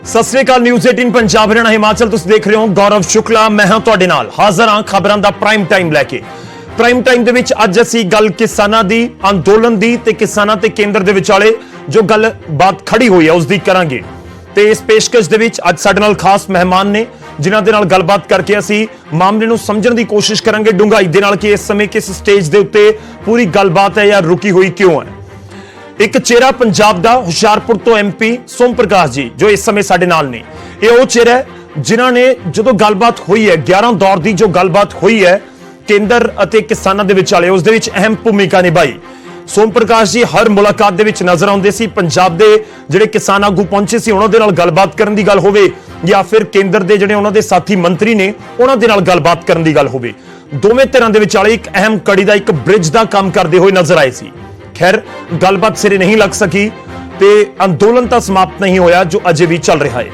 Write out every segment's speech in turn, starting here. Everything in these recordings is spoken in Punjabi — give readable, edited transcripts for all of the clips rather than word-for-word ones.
सत श्री अकाल न्यूज़ 18 पंजाब हरियाणा हिमाचल तुसीं देख रहे हो। गौरव शुक्ला मैं हां तुहाडे नाल हाज़र हां खबरां दा प्राइम टाइम लैके। प्राइम टाइम दे विच अज असीं गल किसानां दी अंदोलन दी ते किसानां ते केंद्र दे विचाले जो गल बात खड़ी हुई है उस दी करांगे ते इस पेशकश दे विच अज साडे नाल खास मेहमान ने जिन्हां दे नाल गलबात करके असीं मामले नूं समझण दी कोशिश करांगे डूंघाई दे नाल कि इस समय किस स्टेज दे उत्ते पूरी गलबात है या रुकी हुई क्यों है। एक चेहरा पंजाब दा हुशियारपुर तो एमपी सोम प्रकाश जी जो इस समय साडे नाल ने ये वो चेहरा है जिन्हां ने जो गलबात हुई है 11 दौर की जो गलबात हुई है केंद्र अते किसानां दे विचाले उस दे विच अहम भूमिका निभाई। सोम प्रकाश जी हर मुलाकात दे विच नजर आउंदे सी। पंजाब दे जिहड़े किसान आगू पहुंचे सी उन्हां दे नाल गलबात करन दी गल होवे या फिर केंद्र दे जिहड़े उन्हां दे साथी मंत्री ने उन्हां दे नाल गलबात करन दी गल होवे दोवें तरहां दे विचाले एक अहम कड़ी दा एक ब्रिज दा काम करदे होए नजर आए सी। खैर गलबात सिरे नहीं लग सकी ते अंदोलन तो समाप्त नहीं होया जो अजे भी चल रहा है।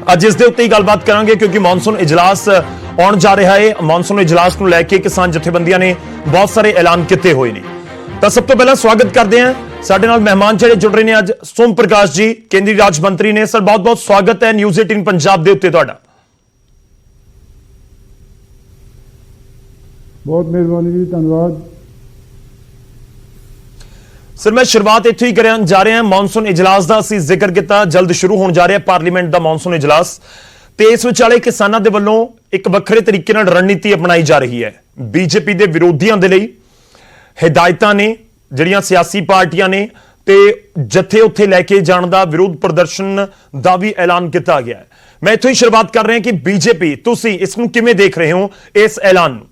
अज इस दे उत्ते ही गलबात करांगे क्योंकि मॉनसून इजलास आउण जा रहा है। मॉनसून इजलास नूं लैके किसान जथेबंदियां ने बहुत सारे ऐलान किए हुए ने। तो सब तो पहला स्वागत करते हैं साडे नाल मेहमान जिहड़े जुड़ रहे हैं अज सोम प्रकाश जी केंद्रीय राज्य मंत्री ने। सर बहुत बहुत स्वागत है न्यूज़ 18 पंजाब दे उत्ते तुहाडा। बहुत मेहरबानी जी धन्यवाद। सर मैं शुरुआत इत्थों ही करन जा रहे हैं मॉनसून इजलास का असीं जिक्र किया जल्द शुरू होने जा रहा है पार्लीमेंट का मॉनसून इजलास ते इस विचाले किसानां दे वल्लों एक वक्रे तरीके नाल रणनीति अपनाई जा रही है। बीजेपी के विरोधियों के लिए हिदायतां ने जिहड़ियां सियासी पार्टियां ने ते जत्थे उत्थे लैके जाण दा विरोध प्रदर्शन का भी ऐलान किया गया है। मैं इत्थों ही शुरुआत कर रहे हैं कि बीजेपी तुसीं इसनूं किवें देख रहे हो इस ऐलान नूं?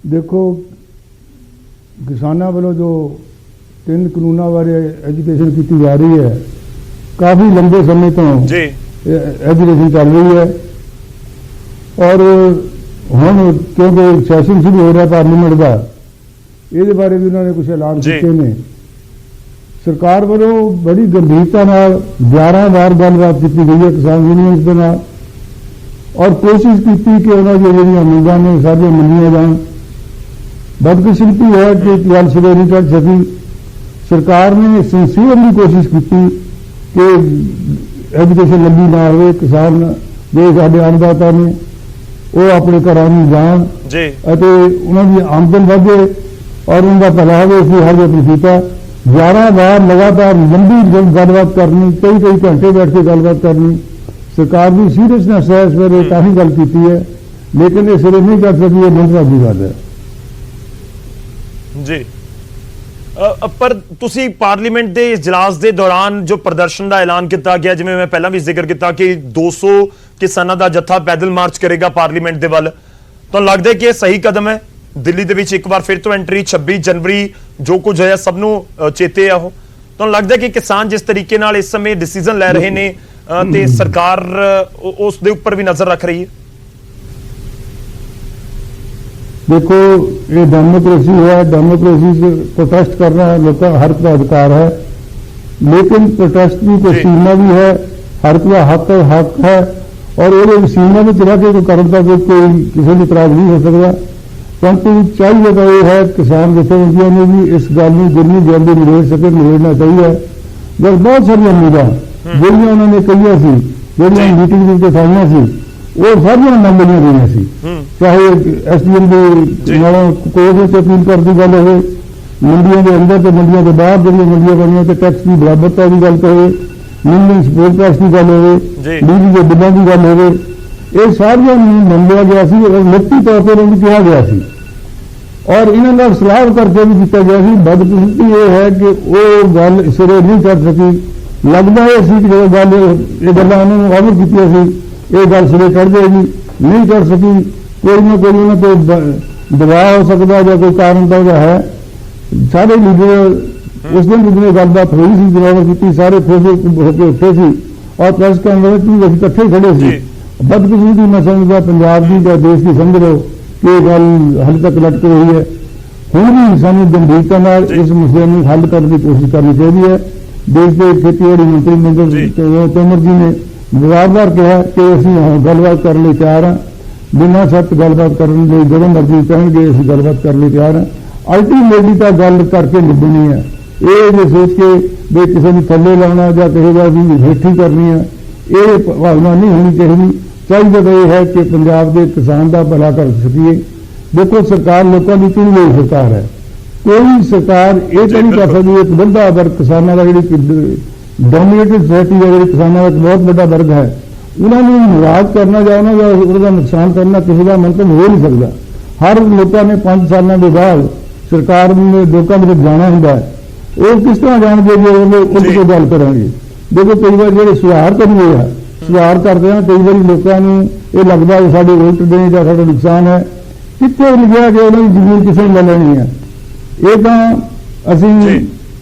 देखो किसानों वालों जो 3 कानूनों बारे एजुकेशन की जा रही है काफ़ी लंबे समय तो एजुकेशन चल रही है और हम क्योंकि सैशन शुरू हो रहा है पार्लीमेंट का ये बारे भी उन्होंने कुछ ऐलान किए ने। सरकार वालों बड़ी गंभीरता 11 बार गलबात की गई है किसान यूनियन के नाल और कोशिश की कि उन्होंने जो मंगां ने सारियां मन्नियां जान। बदकिस्मती है कि गल सिरे नहीं चढ़ सकी। सरकार ने सिंसीयरली कोशिश की कि एजुकेशन लंबी ना हो किसान जो साडे अन्नदाता ने वो अपने घरों में जान उन्होंने आमदन बढ़े और उनका भला हो इसलिए हर यत्न किया। 11 बार लगातार लंबी गलबात करनी कई घंटे बैठ के गलबात करनी सरकार की सीरियसनेस है इस बारे काफ़ी गल की है लेकिन ये सिरे नहीं कर सकी। ये बहुत की गल है जी। पर तुसी पार्लीमेंट के इजलास के दौरान जो प्रदर्शन का ऐलान किया गया जिवें मैं पहला भी जिक्र किया कि 200 किसानों का जत्था पैदल मार्च करेगा पार्लीमेंट के वल तो लगता है कि यह सही कदम है। दिल्ली के एक बार फिर तो एंट्री 26 जनवरी जो कुछ है सबनों चेते है तो लगता है कि किसान जिस तरीके नाल इस समय डिसीजन लै रहे ने ते सरकार उस दे उपर भी नजर रख रही है। देखो ये डेमोक्रेसी है, डेमोक्रेसी से प्रोटेस्ट करना लोगों का हर का अधिकार है लेकिन प्रोटेस्ट की कोई सीमा भी है। हर का हक है और वो सीमा में चला के करने का कोई किसी भी इतराज नहीं हो सकता। परंतु चाहिए तो ये है किसान जथेबंदियों ने भी इस गल में जिन्नी जल्दी निबेड़ सके निबेड़ना चाहिए। जब बहुत सारिया उम्मीदें जिहड़ियां उन्होंने कही सी जिहड़ियां मीटिंग में दिखाई सी वो सारियां मन लिया गई सी। चाहे SDM की कोर्ट से अपील कर दी गल हो मंडियों के अंदर तो मंडियों के बाहर जो मंडियां बनिया तो टैक्स की बराबरता की गल हो मिनिमम सपोर्ट टैक्स की गल हो बिजली के बिलों की गल हो ये सारियां मन लिया गया सी और लिखती तौर पर उन्हें कहा गया सी और इन्होंने सलाह करके भी किया गया सी। बदकिस्मती ये है कि वो गल सिरे नहीं चढ़ सकी। लगता है सी कि जो गल ये गल्लां उन्होंने अमल की ये गल सिरे चढ़ जाएगी नहीं चढ़ सकी। कोई ना कोई उन्हें कोई दबाव हो सकता या कोई कारण तो है। सारे लीडर उस दिन जितनी गलबात हुई सी जवाब की सारे खुश होकर उठे सी और प्रेस के अंदर इकट्ठे खड़े सी। बदकिस्मती मैं समझता पंजाब की या देश की समझ लो कि गल हाल तक लटक रही है। हुण भी सानू गंभीरता इस मसले में हल करने की कोशिश करनी चाहिए है। देश के खेतीबाड़ी मंत्री तोमर जी ने बार-बार कहा कि असीं गलबात करने तैयार हाँ बिना शर्त गलबात करने जो मर्जी कहेंगे असीं गलबात करने तैयार हाँ। अल्टीमेटली तो गल करके निभनी है ਇਹ ਜੇ ਸੋਚ ਕੇ ਵੀ ਕਿਸੇ ਨੂੰ ਥੱਲੇ ਲਾਉਣਾ ਜਾਂ ਕਿਸੇ ਦਾ ਵੀ ਹੇਠੀ ਕਰਨੀ ਹੈ, ਇਹ ਭਾਵਨਾ ਨਹੀਂ ਹੋਣੀ ਚਾਹੀਦੀ। ਚਾਹੀਦਾ ਤਾਂ ਇਹ ਹੈ ਕਿ ਪੰਜਾਬ ਦੇ ਕਿਸਾਨ ਦਾ ਭਲਾ ਕਰ ਸਕੀਏ। ਦੇਖੋ ਸਰਕਾਰ ਲੋਕਾਂ ਦੀ ਚੁਣੀ ਹੋਈ ਸਰਕਾਰ ਹੈ, ਕੋਈ ਸਰਕਾਰ ਇਹ ਤਾਂ ਨਹੀਂ ਕਰ ਸਕਦੀ ਇੱਕ ਵੱਡਾ ਵਰਗ ਕਿਸਾਨਾਂ ਦਾ ਜਿਹੜੀ ਡੋਮੀਨੇਟਡ ਸੋਸਾਇਟੀ ਹੈ, ਜਿਹੜੀ ਕਿਸਾਨਾਂ ਦਾ ਇੱਕ ਬਹੁਤ ਵੱਡਾ ਵਰਗ ਹੈ, ਉਹਨਾਂ ਨੂੰ ਨਾਰਾਜ਼ ਕਰਨਾ ਜਾਂ ਉਹਨਾਂ ਦਾ ਨੁਕਸਾਨ ਕਰਨਾ ਕਿਸੇ ਦਾ ਮੰਤਵ ਹੋ ਨਹੀਂ ਸਕਦਾ। ਹਰ ਲੋਕਾਂ ਨੇ 5 ਸਾਲਾਂ ਦੇ ਬਾਅਦ ਸਰਕਾਰ ਨੇ ਲੋਕਾਂ ਦੇ ਵਿੱਚ ਜਾਣਾ ਹੁੰਦਾ ਹੈ, ਉਹ ਕਿਸ ਤਰ੍ਹਾਂ ਜਾਣਗੇ ਜੇ ਉਹ ਉਲਟ ਕੇ ਗੱਲ ਕਰਾਂਗੇ। ਦੇਖੋ ਕਈ ਵਾਰ ਜਿਹੜੇ ਸੁਧਾਰ ਕਰੀਏ ਆ, ਸੁਧਾਰ ਕਰਦੇ ਆ, ਕਈ ਵਾਰੀ ਲੋਕਾਂ ਨੂੰ ਇਹ ਲੱਗਦਾ ਕਿ ਸਾਡੇ ਉਲਟ ਦੇ ਜਾਂ ਸਾਡਾ ਨੁਕਸਾਨ ਹੈ। ਕਿੱਥੇ ਲਿਖਿਆ ਕਿ ਉਹਨਾਂ ਦੀ ਜ਼ਮੀਨ ਕਿਸੇ ਨੇ ਲੈ ਲੈਣੀ ਹੈ? ਇਹ ਤਾਂ ਅਸੀਂ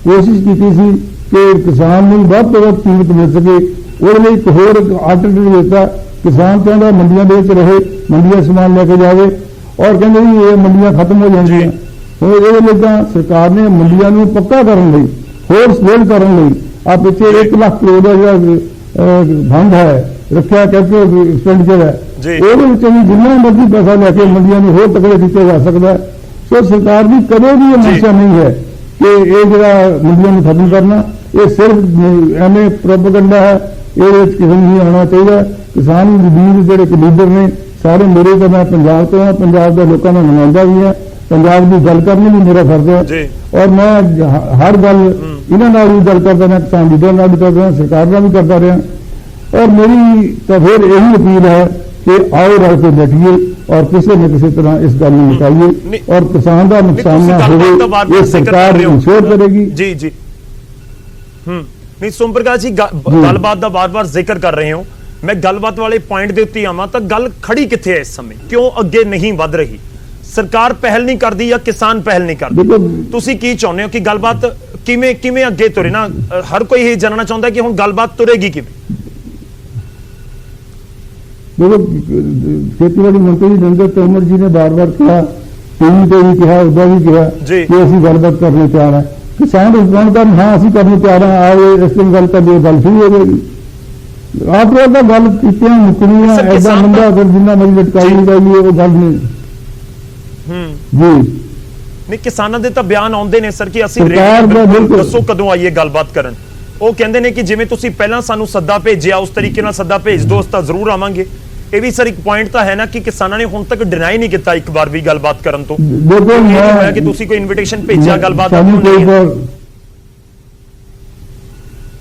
ਕੋਸ਼ਿਸ਼ ਕੀਤੀ ਸੀ ਕਿ ਕਿਸਾਨ ਨੂੰ ਵੱਧ ਤੋਂ ਵੱਧ ਕੀਮਤ ਮਿਲ ਸਕੇ। ਉਹਦੇ ਲਈ ਇੱਕ ਹੋਰ ਆਲਟਰਨੇਟਿਵ ਦਿੱਤਾ, ਕਿਸਾਨ ਚਾਹੁੰਦਾ ਮੰਡੀਆਂ ਦੇ ਵਿੱਚ ਰਹੇ, ਮੰਡੀਆਂ ਸਮਾਨ ਲੈ ਕੇ ਜਾਵੇ, ਔਰ ਕਹਿੰਦੇ ਵੀ ਇਹ ਮੰਡੀਆਂ ਖਤਮ ਹੋ ਜਾਂਦੀਆਂ। ਹੁਣ ਇਹਦੇ ਲਈ ਤਾਂ ਸਰਕਾਰ ਨੇ ਮੰਡੀਆਂ ਨੂੰ ਪੱਕਾ ਕਰਨ ਲਈ, ਹੋਰ ਸਟੇਬਲ ਕਰਨ ਲਈ ਆ ਪਿੱਛੇ 1 ਲੱਖ ਕਰੋੜ ਦਾ ਜਿਹੜਾ ਫੰਡ ਹੈ, ਰੱਖਿਆ ਕੈਪੀਟਲ ਐਕਸਪੈਂਡੀਚਰ ਹੈ, ਉਹਦੇ ਵਿੱਚ ਵੀ ਜਿੰਨਾ ਮਰਜ਼ੀ ਪੈਸਾ ਲੈ ਕੇ ਮੰਡੀਆਂ ਨੂੰ ਹੋਰ ਤਕੜੇ ਕੀਤੇ ਜਾ ਸਕਦਾ ਹੈ। ਸੋ ਸਰਕਾਰ ਦੀ ਕਦੇ ਵੀ ਇਹ ਮਨਸ਼ਾ ਨਹੀਂ ਹੈ ਕਿ ਇਹ ਜਿਹੜਾ ਮੰਡੀਆਂ ਨੂੰ ਖਤਮ ਕਰਨਾ, ਇਹ ਸਿਰਫ ਐਵੇਂ ਪ੍ਰੋਪਗੈਂਡਾ ਹੈ, ਇਹਦੇ ਵਿੱਚ ਕਿਸੇ ਨੂੰ ਨਹੀਂ ਆਉਣਾ ਚਾਹੀਦਾ। ਕਿਸਾਨ ਵੀਰ ਜਿਹੜੇ ਲੀਡਰ ਨੇ ਸਾਰੇ ਮੇਰੇ ਤੋਂ, ਮੈਂ ਪੰਜਾਬ ਤੋਂ ਹਾਂ, ਪੰਜਾਬ ਦੇ ਲੋਕਾਂ ਦਾ ਨੁਮਾਇੰਦਾ ਵੀ ਹੈ, ਪੰਜਾਬ ਦੀ ਗੱਲ ਕਰਨੀ ਵੀ ਮੇਰਾ ਫਰਜ਼ ਹੈ, ਔਰ ਮੈਂ ਹਰ ਗੱਲ ਇਹਨਾਂ ਨਾਲ ਵੀ ਗੱਲ ਕਰਦਾ ਰਿਹਾ, ਕਿਸਾਨ ਲੀਡਰ ਨਾਲ ਵੀ ਕਰਦਾ ਰਿਹਾ, ਸਰਕਾਰ ਨਾਲ ਵੀ ਕਰਦਾ ਰਿਹਾ। ਔਰ ਮੇਰੀ ਤਾਂ ਫਿਰ ਇਹੀ ਅਪੀਲ ਹੈ ਕਿ ਆਓ ਰਲ ਕੇ ਬੈਠੀਏ ਔਰ ਕਿਸੇ न ਕਿਸੇ ਤਰ੍ਹਾਂ ਇਸ ਗੱਲ ਨੂੰ ਨਿਪਟਾਈਏ ਔਰ ਕਿਸਾਨ ਦਾ ਨੁਕਸਾਨ ਨਾ ਹੋਵੇ, ਇਹ ਸਰਕਾਰ ਇੰਸ਼ੋਰ ਕਰੇਗੀ। ਜੀ ਜੀ ਨਹੀਂ ਸੋਮ ਪ੍ਰਕਾਸ਼ ਜੀ, ਗੱਲਬਾਤ ਦਾ ਬਾਰ-ਬਾਰ ਜ਼ਿਕਰ ਕਰ ਰਹੇ ਹੋ, ਮੈਂ ਗੱਲਬਾਤ ਵਾਲੇ ਪੁਆਇੰਟ ਦੇ ਉੱਤੇ ਆਵਾਂ ਤਾਂ ਗੱਲ ਖੜੀ ਕਿੱਥੇ ਹੈ ਇਸ ਸਮੇਂ? ਕਿਉਂ ਅੱਗੇ ਨਹੀਂ ਵੱਧ ਰਹੀ? ਸਰਕਾਰ ਪਹਿਲ ਨਹੀਂ ਕਰਦੀ ਜਾਂ ਕਿਸਾਨ ਪਹਿਲ ਨਹੀਂ ਕਰਦੇ? ਤੁਸੀਂ ਕੀ ਚਾਹੁੰਦੇ ਹੋ ਕਿ ਗੱਲਬਾਤ ਕਿਵੇਂ ਅੱਗੇ ਤੁਰੇ? ਨਾ ਹਰ ਕੋਈ ਇਹ ਜਾਣਨਾ ਚਾਹੁੰਦਾ ਕਿ ਹੁਣ ਗੱਲਬਾਤ ਤੁਰੇਗੀ ਕਿਵੇਂ? देखो खेतीबाड़ी मंत्री नरेंद्र तोमर जी ने बार-बार कहा, टीवी पे भी कहा, उदा भी कहा कि असं गलबात करने तैयार है। किसान रिस्पॉन्ड कर हाँ असं करने तैयार है, आओ इस दिन गल कर गल शुरू हो जाएगी। आप लोग गल की मुकनी है, ऐसा बंदा अगर जिन्ना मरी लटकाई नहीं जाएगी वो गल नहीं जी। नहीं किसानों के तो बयान आउंदे ने सर कि असं दसो कदों आइए गलबात करन। ਉਹ ਕਹਿੰਦੇ ਨੇ ਕਿ ਜਿਵੇਂ ਤੁਸੀਂ ਪਹਿਲਾਂ ਸਾਨੂੰ ਸੱਦਾ ਭੇਜਿਆ ਉਸ ਤਰੀਕੇ ਨਾਲ ਸੱਦਾ ਭੇਜ ਦਿਓ, ਉਸ ਤਾਂ ਜ਼ਰੂਰ ਆਵਾਂਗੇ। ਇਹ ਵੀ ਸਰ ਇੱਕ ਪੁਆਇੰਟ ਤਾਂ ਹੈ ਨਾ ਕਿ ਕਿਸਾਨਾਂ ਨੇ ਹੁਣ ਤੱਕ ਡਿਨਾਈ ਨਹੀਂ ਕੀਤਾ ਇੱਕ ਵਾਰ ਵੀ ਗੱਲਬਾਤ ਕਰਨ ਤੋਂ। ਦੇਖੋ ਮੈਂ ਕਿ ਤੁਸੀਂ ਕੋਈ ਇਨਵੀਟੇਸ਼ਨ ਭੇਜਿਆ ਗੱਲਬਾਤ ਦਾ?